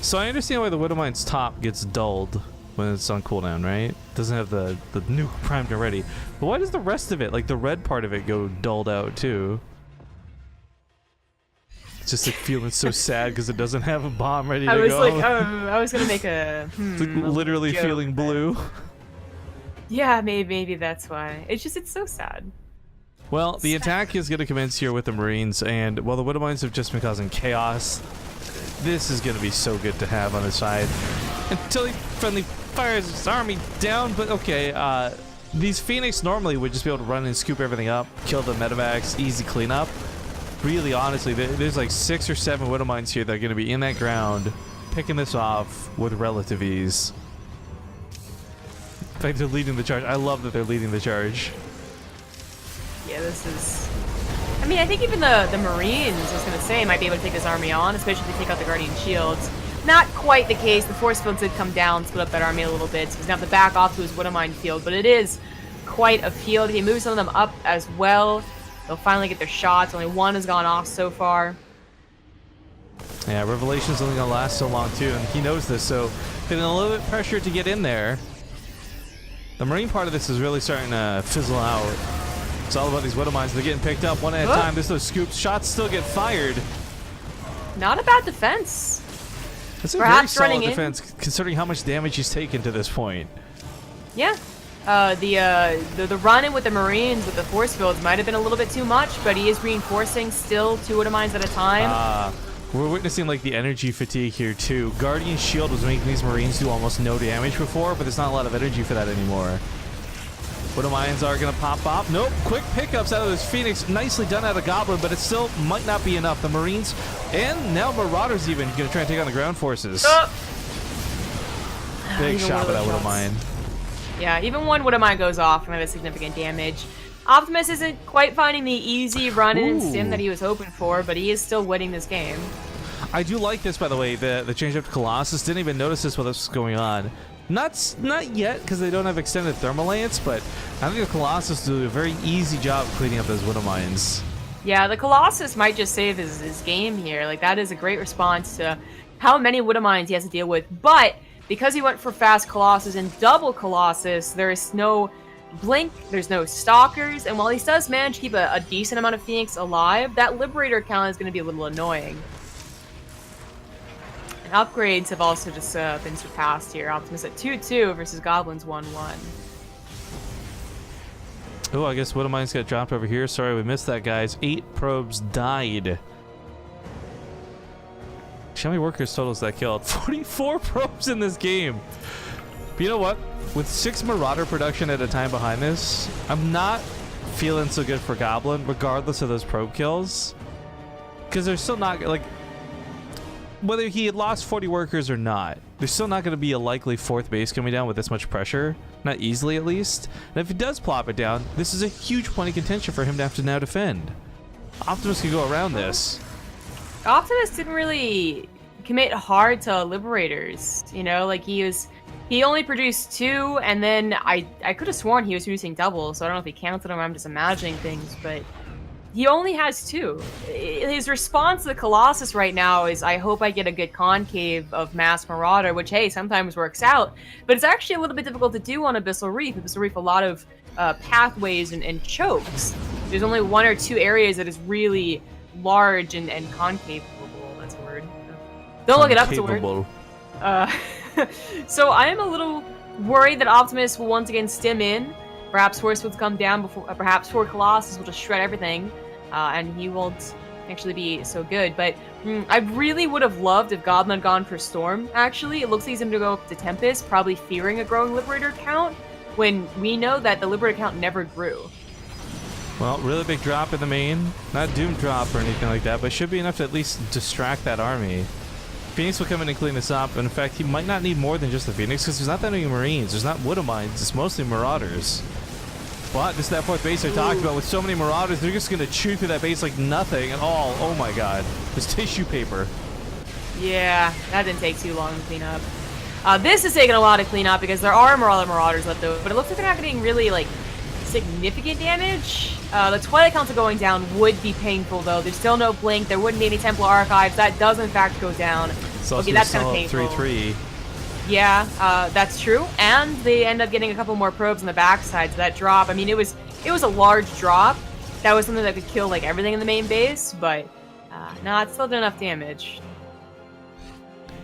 So I understand why the widow mine's top gets dulled when it's on cooldown, right? Doesn't have the nuke primed already. But why does the rest of it, like the red part of it, go dulled out too? It's just like feeling so sad because it doesn't have a bomb ready to go. I was gonna make a. It's like literally joke, feeling blue. Yeah, maybe that's why. It's so sad. Well, the attack is going to commence here with the Marines, and while the widow mines have just been causing chaos, this is going to be so good to have on his side. Until he friendly fires his army down, but okay, these Phoenix normally would just be able to run and scoop everything up, kill the medevacs, easy cleanup. Really, honestly, there's like 6 or 7 widow mines here that are going to be in that ground, picking this off with relative ease. In fact, they're leading the charge. I love that they're leading the charge. Yeah, this is... I mean, I think even the Marines, I was going to say, might be able to take this army on, especially if they take out the Guardian Shields. Not quite the case. The force fields did come down, split up that army a little bit, so he's going to have to back off to his widow mine field, but it is quite a field. He moves some of them up as well. They'll finally get their shots. Only one has gone off so far. Yeah, Revelation's only going to last so long, too, and he knows this, so feeling a little bit pressure to get in there. The Marine part of this is really starting to fizzle out. It's all about these widow mines. They're getting picked up one at a time. There's those scoops. Shots still get fired. Not a bad defense. That's a very solid defense, considering how much damage he's taken to this point. Yeah. The run-in with the Marines with the force fields might have been a little bit too much, but he is reinforcing still 2 widow mines at a time. We're witnessing like the energy fatigue here too. Guardian Shield was making these Marines do almost no damage before, but there's not a lot of energy for that anymore. Widow mines are going to pop off. Nope. Quick pickups out of this Phoenix. Nicely done out of Goblin, but it still might not be enough. The Marines and now Marauders even going to try and take on the ground forces. Big shot with that widow mine. Yeah, even one widow mine goes off and have significant damage. Optimus isn't quite finding the easy run-in and stim that he was hoping for, but he is still winning this game. I do like this, by the way. The change up to Colossus. Didn't even notice this while this was going on. Not yet, because they don't have extended thermal lance, but I think the Colossus do a very easy job of cleaning up those widow mines. Yeah, the Colossus might just save his game here. Like, that is a great response to how many widow mines he has to deal with. But because he went for fast Colossus and double Colossus, there is no blink, there's no stalkers, and while he does manage to keep a decent amount of Phoenix alive, that Liberator count is going to be a little annoying. And upgrades have also just been surpassed here. Optimus at 2-2 versus Goblin's 1-1. Oh, I guess widow mines got dropped over here. Sorry, we missed that, guys. 8 probes died. How many workers totals that killed? 44 probes in this game. But you know what? With 6 Marauder production at a time behind this, I'm not feeling so good for Goblin, regardless of those probe kills. Because they're still not, like, whether he had lost 40 workers or not, there's still not going to be a likely 4th base coming down with this much pressure. Not easily, at least. And if he does plop it down, this is a huge point of contention for him to have to now defend. Optimus can go around this. Optimus didn't really commit hard to Liberators. You know, like he only produced 2, and then I could have sworn he was producing double, so I don't know if he counted them, I'm just imagining things, but he only has 2. His response to the Colossus right now is, I hope I get a good concave of Mass Marauder, which, hey, sometimes works out, but it's actually a little bit difficult to do on Abyssal Reef. Abyssal Reef, a lot of pathways and chokes. There's only 1 or 2 areas that is really large and concave. That's a word. Don't look it up, it's a word. So I am a little worried that Optimus will once again stim in. Perhaps Force will come down before, perhaps for Colossus will just shred everything, and he won't actually be so good. But I really would have loved if Goblin had gone for Storm, actually. It looks like he's going to go up to Tempest, probably fearing a growing Liberator count, when we know that the Liberator count never grew. Well, really big drop in the main. Not Doom drop or anything like that, but should be enough to at least distract that army. Phoenix will come in and clean this up. In fact, he might not need more than just the Phoenix, because there's not that many Marines. There's not Woodamines. It's mostly Marauders. But this is that fourth base I talked about. With so many Marauders, they're just going to chew through that base like nothing at all. Oh my god. There's tissue paper. Yeah, that didn't take too long to clean up. This is taking a lot to clean up because there are Marauders left over, but it looks like they're not getting really, like, significant damage. The Twilight Council going down would be painful, though. There's still no Blink. There wouldn't be any Templar Archives. That does, in fact, go down. So okay, that's kind of painful. 3-3. Yeah, that's true. And they end up getting a couple more probes on the backside, so that drop, I mean, it was a large drop. That was something that could kill, like, everything in the main base, but no, it still did enough damage.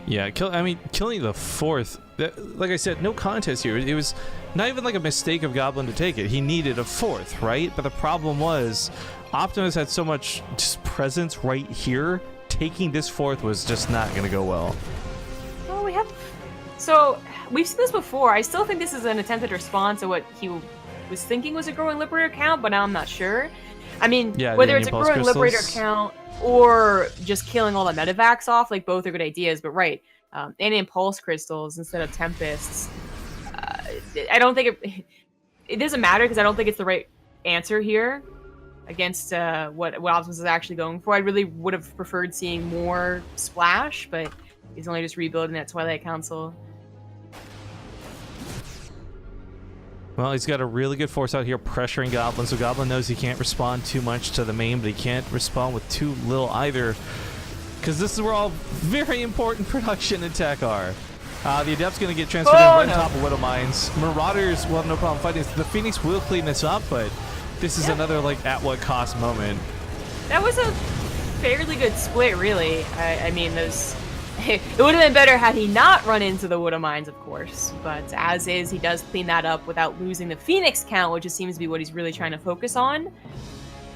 Yeah, killing the fourth, like I said, no contest here. It was not even like a mistake of Goblin to take it. He needed a fourth, right? But the problem was Optimus had so much just presence right here. Taking this fourth was just not going to go well. Well, so we've seen this before. I still think this is an attempted response to what he was thinking was a growing Liberator count, but now I'm not sure. I mean, yeah, whether it's a growing Liberator count or just killing all the Medivacs off, like, both are good ideas, but right. And Impulse Crystals instead of Tempests. I don't think it doesn't matter because I don't think it's the right answer here against what Optimus is actually going for. I really would have preferred seeing more splash, but he's only just rebuilding that Twilight Council. Well, he's got a really good force out here pressuring Goblin, so Goblin knows he can't respond too much to the main, but he can't respond with too little either, because this is where all very important production and tech are. The Adept's going to get transferred in right on top of Widow Mines. Marauders will have no problem fighting. The Phoenix will clean this up, but this is another, like, at what cost moment. That was a fairly good split, really. I mean, those... It would have been better had he not run into the Widow Mines, of course. But as is, he does clean that up without losing the Phoenix count, which just seems to be what he's really trying to focus on.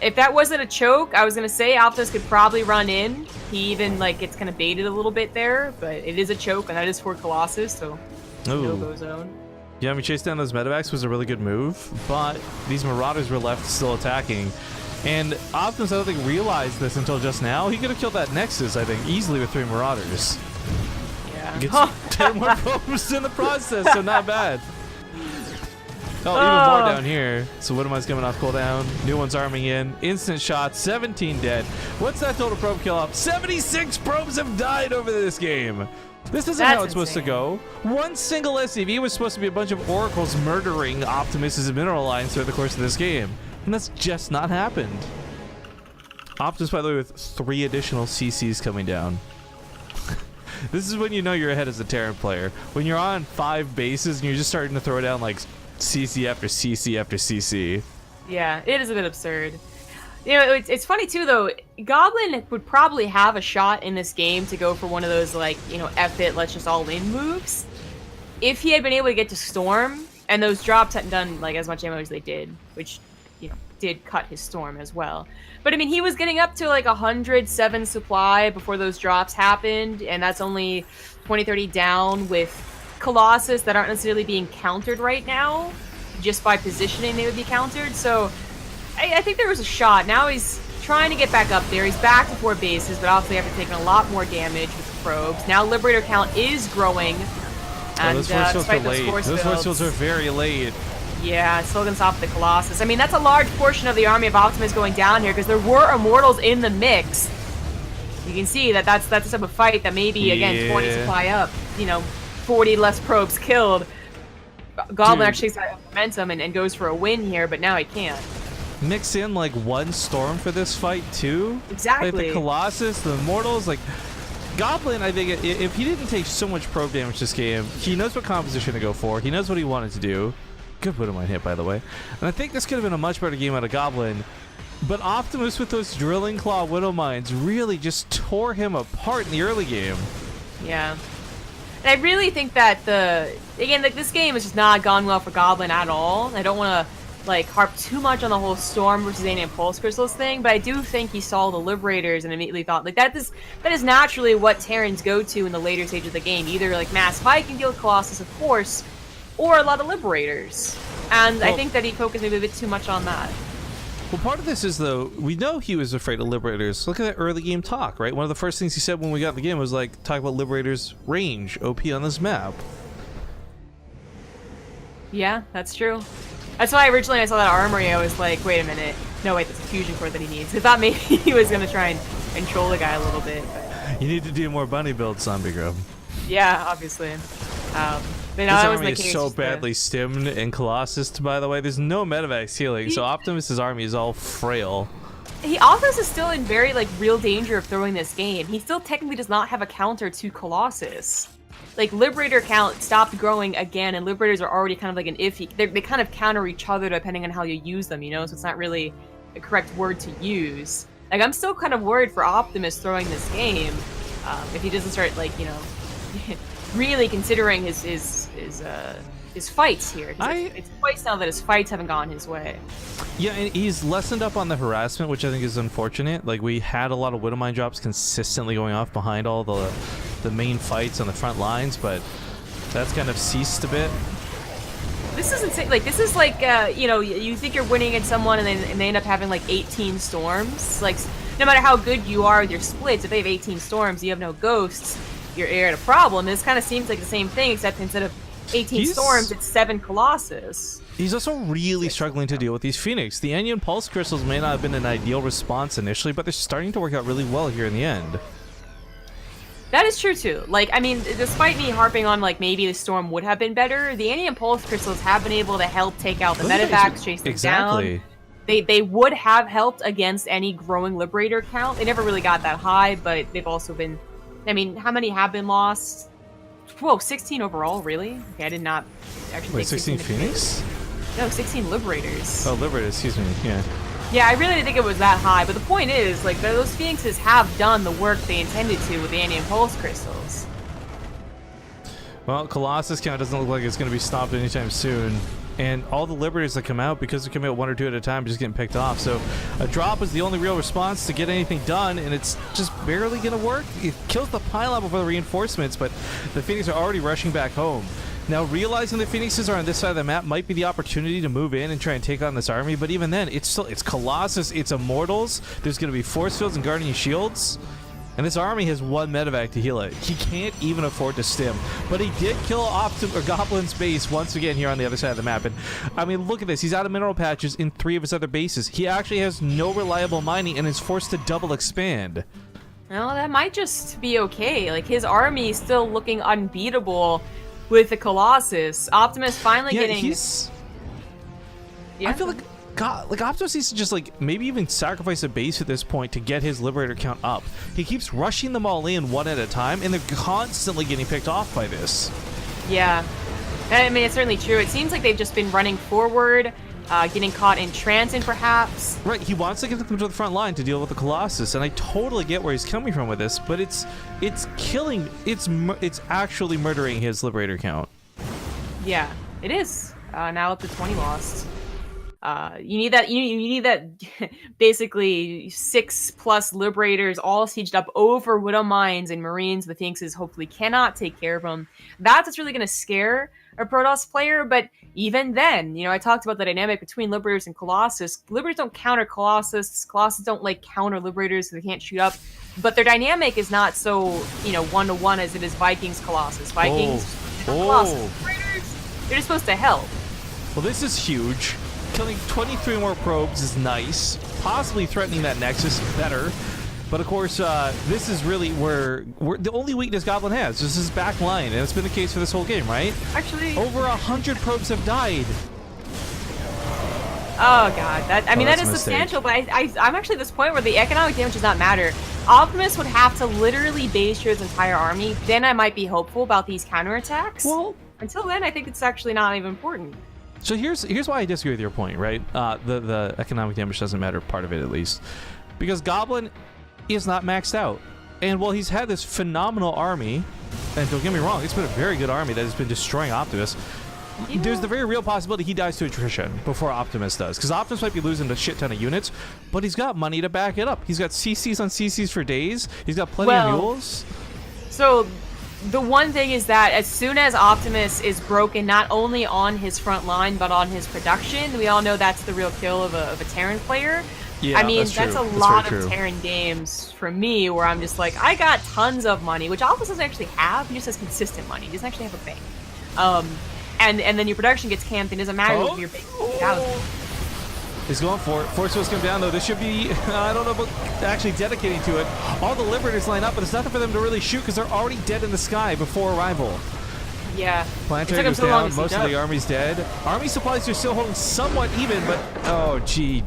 If that wasn't a choke, I was going to say Optimus could probably run in. He even, like, gets kind of baited a little bit there, but it is a choke, and that is for Colossus, so no-go zone. Yeah, I mean, chase down those Medivacs was a really good move, but these Marauders were left still attacking. And Optimus, I don't think, realized this until just now. He could have killed that Nexus, I think, easily with 3 Marauders. Yeah. Gets 10 more probes in the process, so not bad. Oh, even more down here. So Widowmine's coming off cooldown. New one's arming in. Instant shot. 17 dead. What's that total probe kill up? 76 probes have died over this game. This isn't how it's supposed to go. One single SCV was supposed to be a bunch of oracles murdering Optimus' mineral lines throughout the course of this game. And that's just not happened. Optimus, by the way, with 3 additional CCs coming down. This is when you know you're ahead as a Terran player. When you're on 5 bases and you're just starting to throw down, like, CC after CC after CC. Yeah, it is a bit absurd. You know, it's funny too, though. Goblin would probably have a shot in this game to go for one of those, like, you know, F it, let's just all in moves. If he had been able to get to Storm, and those drops hadn't done, like, as much ammo as they did, which, you know, did cut his Storm as well. But, I mean, he was getting up to, like, 107 supply before those drops happened, and that's only 20-30 down with Colossus that aren't necessarily being countered right now. Just by positioning, they would be countered. So I think there was a shot. Now he's trying to get back up there. He's back to 4 bases, but obviously after taking a lot more damage with the probes. Now Liberator count is growing. And those force fields are late. Those force fields are very late. Yeah, it's still gonna stop the Colossus. I mean, that's a large portion of the army of Optimus going down here because there were Immortals in the mix. You can see that that's the type of fight that maybe, again, 20 supply up, you know, 40 less probes killed. Goblin actually takes that momentum and goes for a win here, but now he can't. Mix in, like, 1 Storm for this fight, too? Exactly. Like, the Colossus, the Immortals, like... Goblin, I think, if he didn't take so much probe damage this game, he knows what composition to go for. He knows what he wanted to do. Good Widowmine hit, by the way. And I think this could have been a much better game out of Goblin. But Optimus with those Drilling Claw Widowmines really just tore him apart in the early game. Yeah. And I really think that again, like, this game has just not gone well for Goblin at all. I don't want to like harp too much on the whole Storm versus Alien Pulse Crystals thing, but I do think he saw the Liberators and immediately thought like that is naturally what Terrans go to in the later stage of the game, either like mass Viking deal with Colossus, of course, or a lot of Liberators. And I think that he focused maybe a bit too much on that. Well, part of this is, though, we know he was afraid of Liberators. Look at that early game talk, right? One of the first things he said when we got in the game was, like, talk about Liberators' range, OP on this map. Yeah, that's true. That's why originally I saw that armory, I was like, wait a minute. No, wait, that's a fusion core that he needs. I thought maybe he was going to try and control the guy a little bit. But... You need to do more bunny builds, Zombie Grub. Yeah, obviously. This army is so badly stimmed in Colossus, by the way. There's no medevacs healing, so Optimus's army is all frail. Optimus is still in very, like, real danger of throwing this game. He still technically does not have a counter to Colossus. Like, Liberator count stopped growing again, and Liberators are already kind of like an iffy. They kind of counter each other depending on how you use them, you know? So it's not really the correct word to use. Like, I'm still kind of worried for Optimus throwing this game if he doesn't start, like, you know... really considering his fights here. It's twice now that his fights haven't gone his way. Yeah, and he's lessened up on the harassment, which I think is unfortunate. Like, we had a lot of Widowmine drops consistently going off behind all the main fights on the front lines, but that's kind of ceased a bit. This is insane. Like, this is like, you know, you think you're winning against someone and they end up having like 18 storms. Like, no matter how good you are with your splits, if they have 18 storms, you have no ghosts, you're at a problem. This kind of seems like the same thing, except instead of 18 storms, it's 7 Colossus. He's also really struggling to deal with these Phoenix. The Onion Pulse Crystals may not have been an ideal response initially, but they're starting to work out really well here in the end. That is true too. Like, I mean, despite me harping on like maybe the storm would have been better, the Onion Pulse Crystals have been able to help take out the medevacs, chase them down. They would have helped against any growing Liberator count. They never really got that high, but they've also been... I mean, how many have been lost? Whoa, 16 overall, really? Okay, I did not actually... Wait, 16 Phoenix? No, 16 Liberators. Oh, Liberators, excuse me, yeah. Yeah, I really didn't think it was that high, but the point is, like, those Phoenixes have done the work they intended to with the Onion Pulse Crystals. Well, Colossus count doesn't look like it's going to be stopped anytime soon. And all the Liberators that come out, because they come out 1 or 2 at a time, just getting picked off. So a drop is the only real response to get anything done, and it's just barely going to work. It kills the pile-up before the reinforcements, but the Phoenix are already rushing back home. Now, realizing the Phoenixes are on this side of the map might be the opportunity to move in and try and take on this army, but even then, it's Colossus, it's Immortals, there's going to be Force Fields and Guardian Shields. And this army has 1 medevac to heal it. He can't even afford to stim. But he did kill Goblin's base once again here on the other side of the map. And, I mean, look at this. He's out of mineral patches in 3 of his other bases. He actually has no reliable mining and is forced to double expand. Well, that might just be okay. Like, his army is still looking unbeatable with the Colossus. Optimus finally getting... I feel like... God, like, Optimus needs to just, like, maybe even sacrifice a base at this point to get his Liberator count up. He keeps rushing them all in 1 at a time, and they're constantly getting picked off by this. Yeah. I mean, it's certainly true. It seems like they've just been running forward, getting caught in transit, perhaps. Right, he wants to get them to the front line to deal with the Colossus, and I totally get where he's coming from with this, but it's killing, it's actually murdering his Liberator count. Yeah, it is. Now up to 20 lost. You need that. You need that. Basically, 6+ Liberators all sieged up over Widow Mines and Marines. The Phoenixes hopefully cannot take care of them. That's what's really going to scare a Protoss player. But even then, you know, I talked about the dynamic between Liberators and Colossus. Liberators don't counter Colossus. Colossus don't like counter Liberators, so they can't shoot up. But their dynamic is not so, you know, 1-to-1 as it is Vikings Colossus. Vikings, Colossus. Liberators, they're just supposed to help. Well, this is huge. Killing 23 more probes is nice. Possibly threatening that Nexus better. But of course, this is really where the only weakness Goblin has. This is his back line, and it's been the case for this whole game, right? Actually, over 100 probes have died. Oh god, I mean that is substantial. But I'm actually at this point where the economic damage does not matter. Optimus would have to literally base his entire army. Then I might be hopeful about these counterattacks. Well, until then, I think it's actually not even important. So here's why I disagree with your point, right? The economic damage doesn't matter, part of it at least. Because Goblin is not maxed out. And while he's had this phenomenal army, and don't get me wrong, it's been a very good army that has been destroying Optimus, there's the very real possibility he dies to attrition before Optimus does. Because Optimus might be losing a shit ton of units, but he's got money to back it up. He's got CCs on CCs for days. He's got plenty of mules. So the one thing is that as soon as Optimus is broken, not only on his front line, but on his production, we all know that's the real kill of a Terran player. Yeah, I mean, that's a lot of true. Terran games for me where I'm just like, I got tons of money, which Optimus doesn't actually have. He just has consistent money. He doesn't actually have a bank. And then your production gets camped, and it doesn't matter if you're big. He's going for it. Force Wheels come down, though. This should be, I don't know about actually dedicating to it. All the Liberators line up, but it's nothing for them to really shoot because they're already dead in the sky before arrival. Yeah. Planetary goes down. Most of the army's dead. Army supplies are still holding somewhat even, but oh, gee.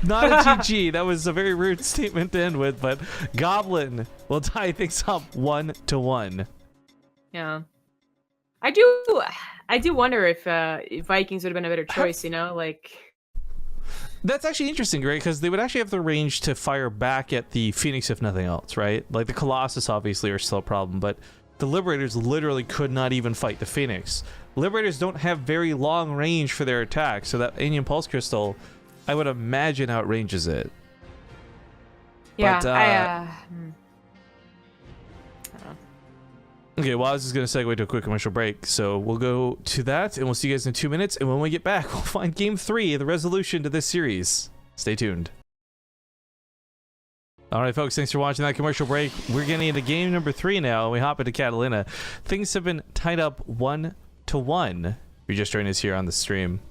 Not a GG. That was a very rude statement to end with, but Goblin will tie things up 1-1. Yeah. I do wonder if Vikings would have been a better choice, you know, like. That's actually interesting, Greg, because they would actually have the range to fire back at the Phoenix if nothing else, right? Like the Colossus obviously are still a problem, but the Liberators literally could not even fight the Phoenix. Liberators don't have very long range for their attacks, so that Alien Pulse Crystal, I would imagine, outranges it. Yeah, but, okay, well, I was just going to segue to a quick commercial break, so we'll go to that, and we'll see you guys in 2 minutes, and when we get back, we'll find Game 3, the resolution to this series. Stay tuned. Alright, folks, thanks for watching that commercial break. We're getting into game number 3 now, and we hop into Catalina. Things have been tied up 1-1. If you're just joining us here on the stream.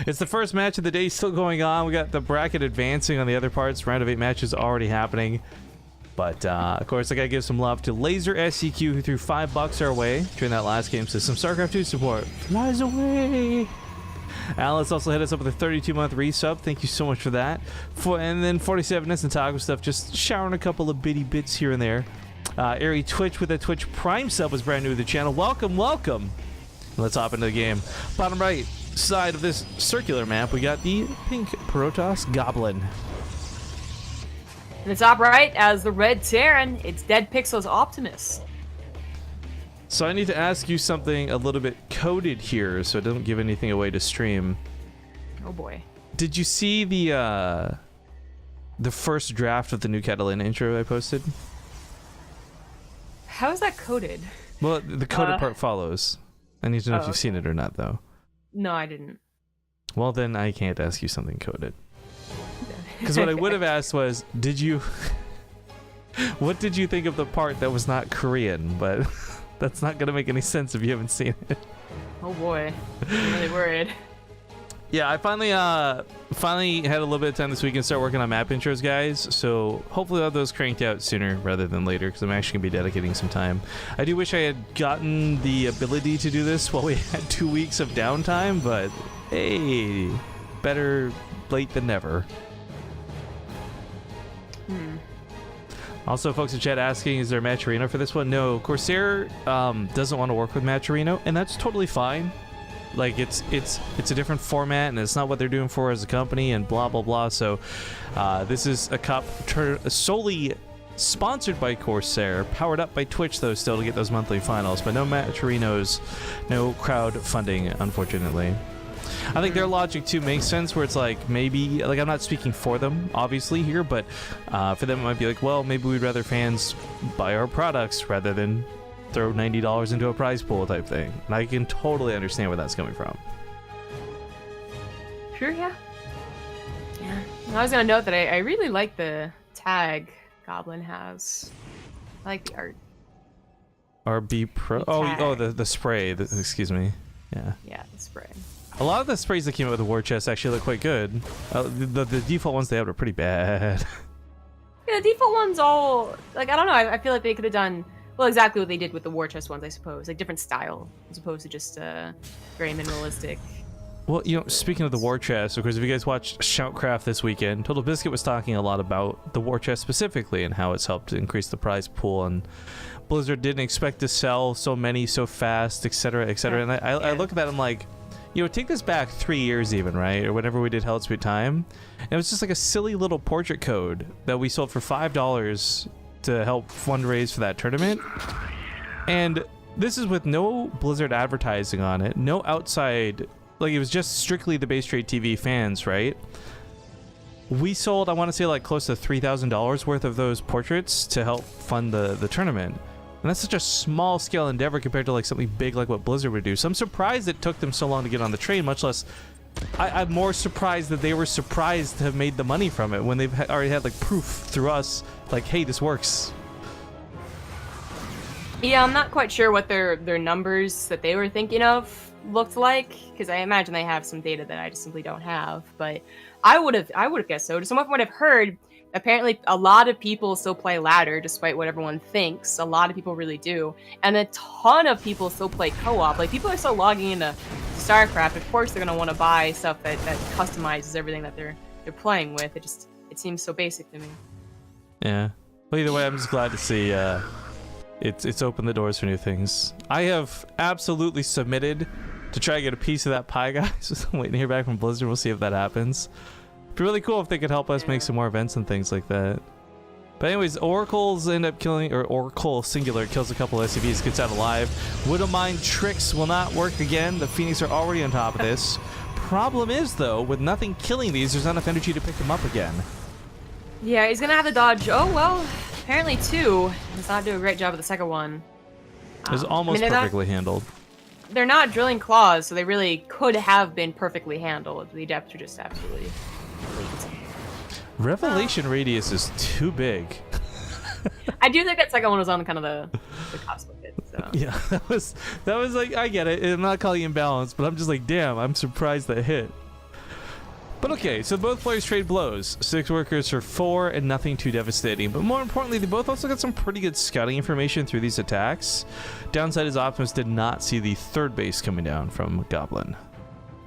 It's the first match of the day still going on. We got the bracket advancing on the other parts. Round of 8 matches already happening. But, of course, I gotta give some love to Laser SEQ, who threw $5 our way during that last game. So some StarCraft 2 support flies away. Alice also hit us up with a 32-month resub. Thank you so much for that. And then 47S and Taco Stuff, just showering a couple of bitty bits here and there. Airy Twitch with a Twitch Prime sub was brand new to the channel. Welcome, welcome. Let's hop into the game. Bottom right side of this circular map, we got the pink Protoss Goblin. In the top right, as the red Terran, it's Dead Pixel's Optimus. So I need to ask you something a little bit coded here, so don't give anything away to stream. Oh boy. Did you see the first draft of the new Catalina intro I posted? How is that coded? Well, the coded part follows. I need to know if you've seen it or not, though. No, I didn't. Well, then I can't ask you something coded. Because what I would have asked was, what did you think of the part that was not Korean? But that's not going to make any sense if you haven't seen it. Oh boy, I'm really worried. Yeah, I finally had a little bit of time this weekend to start working on map intros, guys. So hopefully I'll have those cranked out sooner rather than later, because I'm actually going to be dedicating some time. I do wish I had gotten the ability to do this while we had 2 weeks of downtime, but hey, better late than never. Also, folks in chat asking, is there a Matcherino for this one? No, Corsair doesn't want to work with Matcherino, and that's totally fine. Like, it's a different format, and it's not what they're doing for as a company, and blah, blah, blah. So, this is a cup solely sponsored by Corsair, powered up by Twitch, though, still, to get those monthly finals. But no Matcherinos, no crowdfunding, unfortunately. I think their logic too makes sense, where it's like, maybe, like, I'm not speaking for them obviously here, but for them it might be like, well, maybe we'd rather fans buy our products rather than throw $90 into a prize pool type thing. And I can totally understand where that's coming from. Sure, yeah. I was gonna note that I really like the tag Goblin has. I like the art. RB Pro. The spray. Excuse me. Yeah. Yeah, the spray. A lot of the sprays that came out with the war chest actually look quite good. The default ones they had were pretty bad. Yeah, the default ones all, like, I don't know, I feel like they could have done, well, exactly what they did with the war chest ones, I suppose. Like, different style, as opposed to just very minimalistic. Well, you know, speaking of the war chest, of course, if you guys watched Shoutcraft this weekend, Total Biscuit was talking a lot about the war chest specifically and how it's helped increase the prize pool, and Blizzard didn't expect to sell so many so fast, etc., etc. And I look at that, I'm like, you know, take this back 3 years even, right? Or whenever we did Hell Sweet Time. And it was just like a silly little portrait code that we sold for $5 to help fundraise for that tournament. And this is with no Blizzard advertising on it, no outside, like it was just strictly the BaseTradeTV fans, right? We sold, I want to say, like close to $3,000 worth of those portraits to help fund the tournament. And that's such a small scale endeavor compared to like something big like what Blizzard would do. So I'm surprised it took them so long to get on the train, much less I'm more surprised that they were surprised to have made the money from it when they've already had like proof through us, like, hey, this works. Yeah, I'm not quite sure what their numbers that they were thinking of looked like, because I imagine they have some data that I just simply don't have. But I would have guessed so. From what I've heard, apparently a lot of people still play ladder, despite what everyone thinks. A lot of people really do, and a ton of people still play co-op. Like, people are still logging into StarCraft. Of course, they're gonna want to buy stuff that customizes everything that they're playing with. It seems so basic to me. Yeah. Well, either way, I'm just glad to see it's opened the doors for new things. I have absolutely submitted to try to get a piece of that pie, guys. I'm waiting to hear back from Blizzard. We'll see if that happens. It'd be really cool if they could help us make some more events and things like that. But anyways, Oracles end up killing, or Oracle singular kills a couple of SCVs, gets out alive. Widowmine tricks will not work again. The Phoenix are already on top of this. Problem is, though, with nothing killing these, there's not enough energy to pick them up again. Yeah, he's gonna have to dodge. Oh well, apparently two. He's not doing a great job of the second one. It was almost perfectly handled. They're not drilling claws, so they really could have been perfectly handled. The adepts are just absolutely elite. Revelation radius is too big. I do think that second one was on kind of the cusp of it. So. Yeah, that was like, I get it. I'm not calling imbalance, but I'm just like, damn, I'm surprised that hit. But okay, so both players trade blows. 6 workers for 4 and nothing too devastating. But more importantly, they both also got some pretty good scouting information through these attacks. Downside is Optimus did not see the third base coming down from Goblin.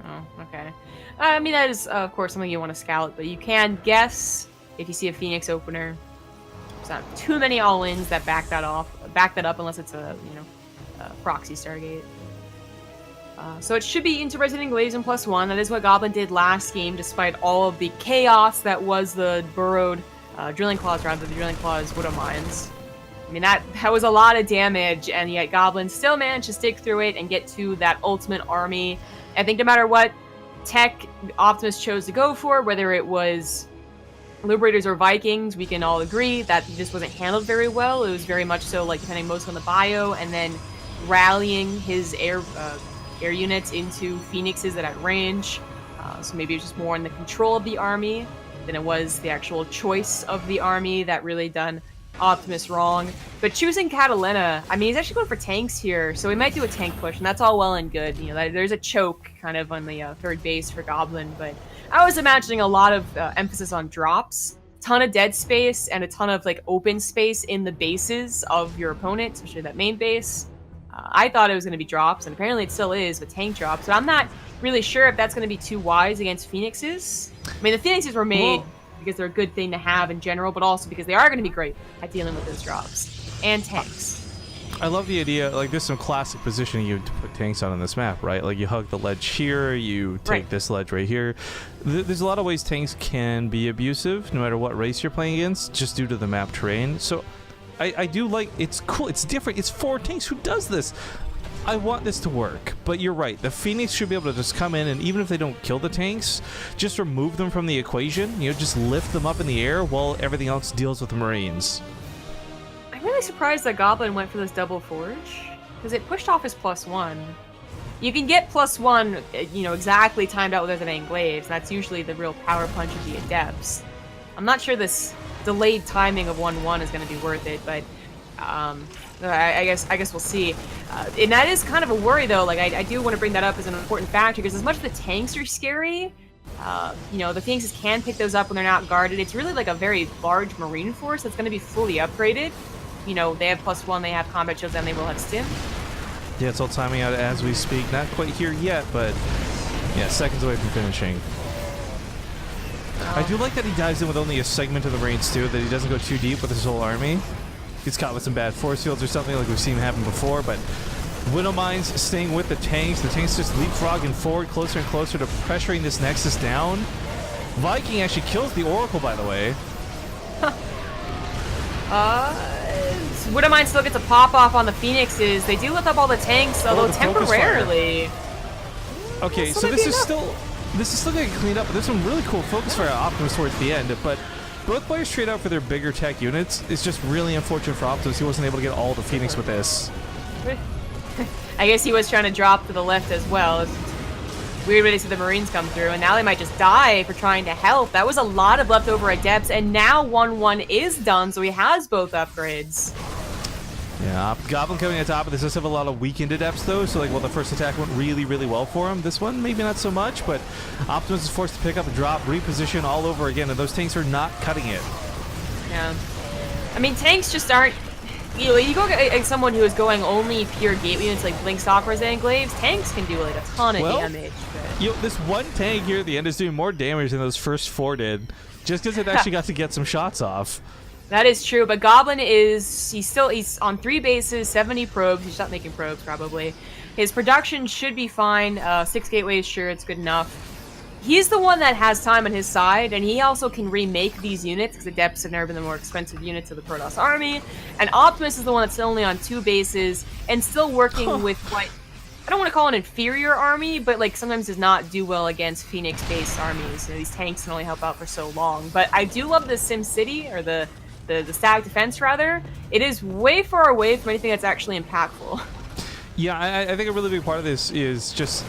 Oh, okay. I mean, that is, of course, something you want to scout, but you can guess if you see a Phoenix opener. There's not too many all-ins that back that up, unless it's a proxy Stargate. So it should be into Resident Glaives and +1. That is what Goblin did last game, despite all of the chaos that was the burrowed Drilling Claws, rather the Drilling Claws Widow Mines. I mean, that was a lot of damage, and yet Goblin still managed to stick through it and get to that ultimate army. I think no matter what tech Optimus chose to go for, whether it was Liberators or Vikings, we can all agree that this wasn't handled very well. It was very much so, like, depending most on the bio, and then rallying his air units into Phoenixes that at range. So maybe it was just more in the control of the army than it was the actual choice of the army that really done Optimus wrong. But choosing Catalina, I mean, he's actually going for tanks here, so he might do a tank push, and that's all well and good. You know, there's a choke kind of on the third base for Goblin, but I was imagining a lot of emphasis on drops, ton of dead space, and a ton of like open space in the bases of your opponent, especially that main base. I thought it was going to be drops, and apparently it still is with tank drops, but I'm not really sure if that's going to be too wise against Phoenixes. I mean, the Phoenixes were made because they're a good thing to have in general, but also because they are going to be great at dealing with those drops. And tanks. I love the idea, like, there's some classic positioning you to put tanks on this map, right? Like, you hug the ledge here, you take this ledge right here. There's a lot of ways tanks can be abusive, no matter what race you're playing against, just due to the map terrain. So I do like, it's cool, it's different, it's 4 tanks, who does this? I want this to work, but you're right, the Phoenix should be able to just come in, and even if they don't kill the tanks, just remove them from the equation, you know, just lift them up in the air while everything else deals with the Marines. I'm really surprised that Goblin went for this double forge, because it pushed off his +1. You can get +1, you know, exactly timed out with Resident Glaives, and that's usually the real power punch of the Adepts. I'm not sure this delayed timing of 1-1 is going to be worth it, but I guess we'll see. And that is kind of a worry, though. Like, I do want to bring that up as an important factor, because as much as the tanks are scary, you know, the Phoenixes can pick those up when they're not guarded. It's really like a very large Marine force that's going to be fully upgraded. You know, they have +1, they have combat shields, and they will have stim. Yeah, it's all timing out as we speak. Not quite here yet, but yeah, seconds away from finishing. I do like that he dives in with only a segment of the Marines too, that he doesn't go too deep with his whole army. Gets caught with some bad force fields or something like we've seen happen before, but Widow Mines staying with the tanks just leapfrogging forward closer and closer to pressuring this Nexus down. Viking actually kills the Oracle, by the way. Wouldn't mind still gets a pop off on the Phoenixes. They do lift up all the tanks, although the focus temporarily. Okay, so this is still gonna get cleaned up, but there's some really cool focus fire Optimus towards the end. But both players trade out for their bigger tech units. It's just really unfortunate for Optimus. He wasn't able to get all the Phoenix with this. I guess he was trying to drop to the left as well. It's weird when they see the Marines come through, and now they might just die for trying to help. That was a lot of leftover adepts, and now 1-1 is done, so he has both upgrades. Yeah, Goblin coming on top of this does have a lot of weakened adepts though, so like while the first attack went really, really well for him, this one maybe not so much, but Optimus is forced to pick up a drop, reposition all over again, and those tanks are not cutting it. Yeah. I mean, tanks just aren't... You go like someone who is going only pure gateway units like Blink Stalkers and Glaives, tanks can do like a ton of damage. But... This one tank here at the end is doing more damage than those first 4 did, just because it actually got to get some shots off. That is true, but Goblin he's on 3 bases, 70 probes. He's not making probes, probably. His production should be fine. 6 gateways, sure, it's good enough. He's the one that has time on his side, and he also can remake these units, because Adepts have never been the more expensive units of the Protoss army. And Optimus is the one that's only on 2 bases, and still working with what... I don't want to call it an inferior army, but like sometimes does not do well against Phoenix-based armies. You know, these tanks can only help out for so long. But I do love the Sim City, or the static defense, rather. It is way far away from anything that's actually impactful. Yeah, I think a really big part of this is just...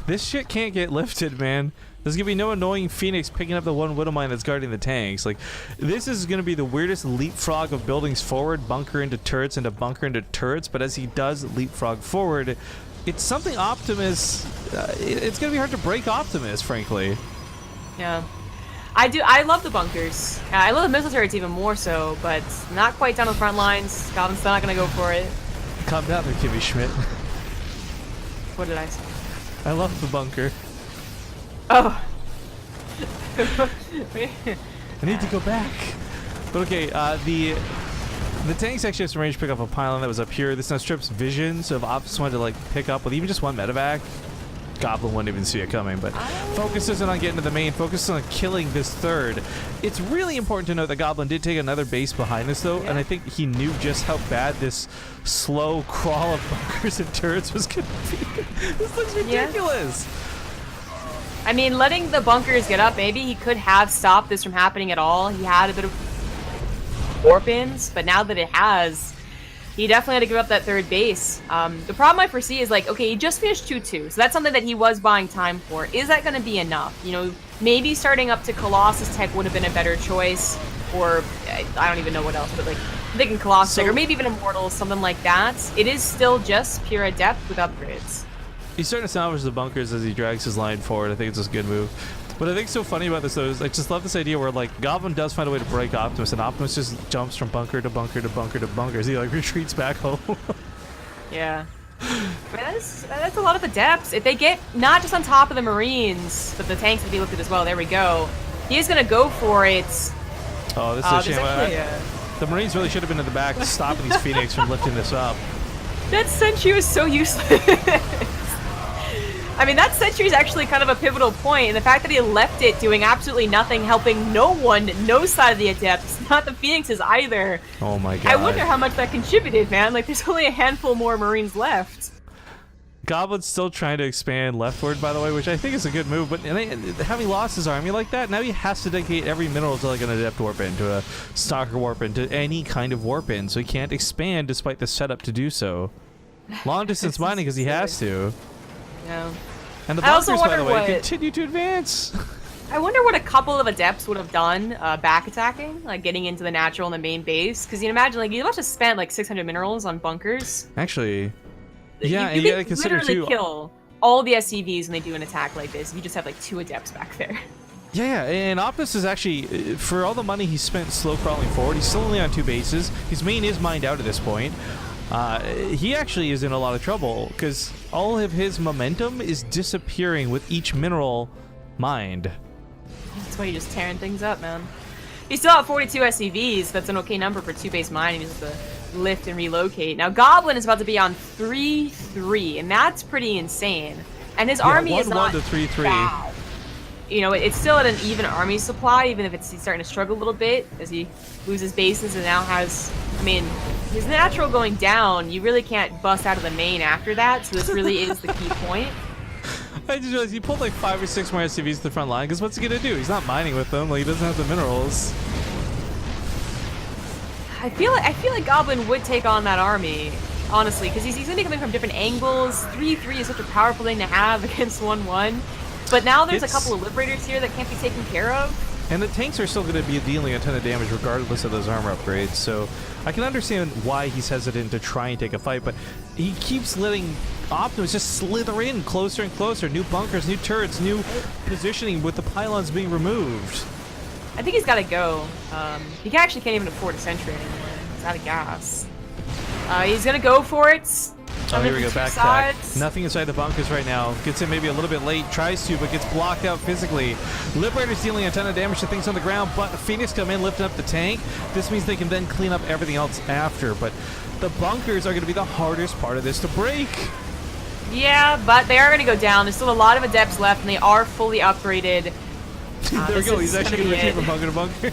This shit can't get lifted, man. There's gonna be no annoying Phoenix picking up the one Widow Mine that's guarding the tanks. Like, this is gonna be the weirdest leapfrog of buildings forward, bunker into turrets, into bunker into turrets, but as he does leapfrog forward, it's something Optimus... it's gonna be hard to break Optimus, frankly. Yeah. I love the bunkers. I love the missile turrets even more so, but not quite down the front lines. Goblin's still not gonna go for it. Calm down there, Kimmy Schmidt. What did I say? I love the bunker. Oh. I need to go back. But okay, the tanks actually have some range to pick up a pylon that was up here. This now strips vision, so if Optimus wanted to like pick up with even just one medevac, Goblin wouldn't even see it coming, but focus isn't on getting to the main, focus on killing this third. It's really important to note that Goblin did take another base behind us though, and I think he knew just how bad this slow crawl of bunkers and turrets was going to be. This looks ridiculous. I mean, letting the bunkers get up, maybe he could have stopped this from happening at all. He had a bit of warp-ins, but now that it has, he definitely had to give up that third base. The problem I foresee is, like, okay, he just finished 2-2, so that's something that he was buying time for. Is that going to be enough? You know, maybe starting up to Colossus Tech would have been a better choice, or I don't even know what else, but, like, I'm thinking Colossus Tech, or maybe even Immortals, something like that. It is still just pure Adept with upgrades. He's starting to salvage the bunkers as he drags his line forward. I think it's just a good move. What I think is so funny about this, though, is I just love this idea where, like, Goblin does find a way to break Optimus, and Optimus just jumps from bunker to bunker to bunker to bunker as he, like, retreats back home. Yeah. That's a lot of adepts. If they get not just on top of the Marines, but the tanks would be lifted as well, there we go. He is going to go for it. Oh, this is a shame. The Marines really should have been in the back stopping these Phoenix from lifting this up. That sentry was so useless. I mean, that sentry is actually kind of a pivotal point, and the fact that he left it doing absolutely nothing, helping no one, no side of the Adepts, not the Phoenixes either. Oh my god. I wonder how much that contributed, man. Like, there's only a handful more Marines left. Goblin's still trying to expand leftward, by the way, which I think is a good move, but having lost his army like that, now he has to dedicate every mineral to like an Adept warp in, to a Stalker warp in, to any kind of warp in, so he can't expand despite the setup to do so. Long distance mining because he has to. Yeah. And the bunkers, by the way, continue to advance. I wonder what a couple of Adepts would have done back attacking, like getting into the natural and the main base, because you can imagine, like, you must have spent like 600 minerals on bunkers. Actually, yeah, you and you gotta consider too, kill all the SCVs when they do an attack like this. You just have like 2 Adepts back there. Yeah, and Optimus is actually, for all the money he spent slow crawling forward, he's still only on 2 bases. His main is mined out at this point. He actually is in a lot of trouble because all of his momentum is disappearing with each mineral mined. That's why you're just tearing things up, man. He's still at 42 SCVs. That's an okay number for 2 base mining. He just has to lift and relocate. Now, Goblin is about to be on 3-3, and that's pretty insane. And his army is not 1-1 to 3-3. bad. you know, it's still at an even army supply, even if he's starting to struggle a little bit as he loses bases and now has, I mean, his natural going down, you really can't bust out of the main after that, so this really is the key point. I just realized he pulled like 5 or 6 more SCVs to the front line, because what's he gonna do? He's not mining with them, like he doesn't have the minerals. I feel like Goblin would take on that army, honestly, because he's gonna be coming from different angles. 3-3 is such a powerful thing to have against 1-1. But now there's a couple of Liberators here that can't be taken care of. And the tanks are still going to be dealing a ton of damage regardless of those armor upgrades, so I can understand why he's hesitant to try and take a fight, but he keeps letting Optimus just slither in closer and closer. New bunkers, new turrets, new positioning with the pylons being removed. I think he's got to go. He actually can't even afford a sentry anymore. He's out of gas. He's going to go for it. Oh, here we go, backpack. Nothing inside the bunkers right now. Gets in maybe a little bit late, tries to, but gets blocked out physically. Liberator's dealing a ton of damage to things on the ground, but Phoenix come in, lifting up the tank. This means they can then clean up everything else after, but the bunkers are going to be the hardest part of this to break. Yeah, but they are going to go down. There's still a lot of adepts left, and they are fully upgraded. There we go. He's actually going to rotate from bunker to bunker.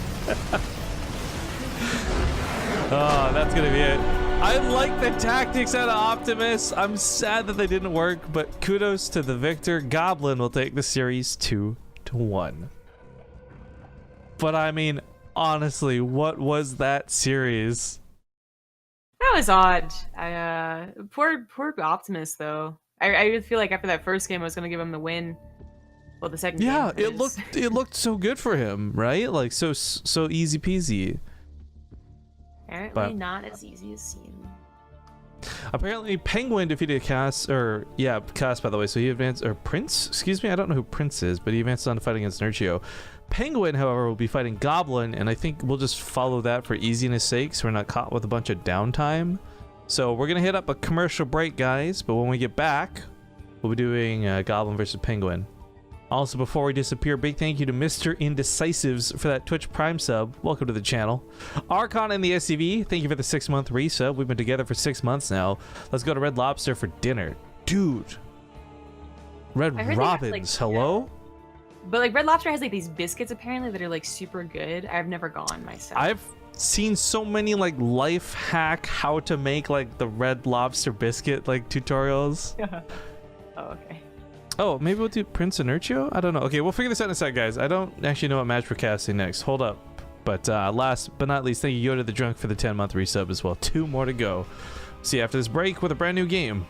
Oh, that's going to be it. I like the tactics out of Optimus. I'm sad that they didn't work, but kudos to the victor. Goblin will take the series 2-1. But I mean, honestly, what was that series? That was odd. Poor Optimus though. I really feel like after that first game, I was gonna give him the win. Well, the second game. Yeah, it looked so good for him, right? Like so easy peasy. Apparently not as easy as seemed. Apparently Penguin defeated Cass, by the way, so he advanced, or Prince, excuse me, I don't know who Prince is, but he advanced on to fight against Nurchio. Penguin, however, will be fighting Goblin, and I think we'll just follow that for easiness sake, so we're not caught with a bunch of downtime. So we're gonna hit up a commercial break, guys, but when we get back, we'll be doing Goblin versus Penguin. Also, before we disappear, big thank you to Mr. Indecisives for that Twitch Prime sub. Welcome to the channel. Archon and the SCV, thank you for the 6-month resub. We've been together for 6 months now. Let's go to Red Lobster for dinner. Dude. Red Robins, like, hello? But like Red Lobster has like these biscuits apparently that are like super good. I've never gone myself. I've seen so many like life hack how to make like the Red Lobster biscuit like tutorials. Oh, okay. Oh, maybe we'll do Prince and Nurchio? I don't know. Okay, we'll figure this out in a sec, guys. I don't actually know what match we're casting next. Hold up. But last but not least, thank you, Yoda the Drunk, for the 10-month resub as well. 2 more to go. See you after this break with a brand new game.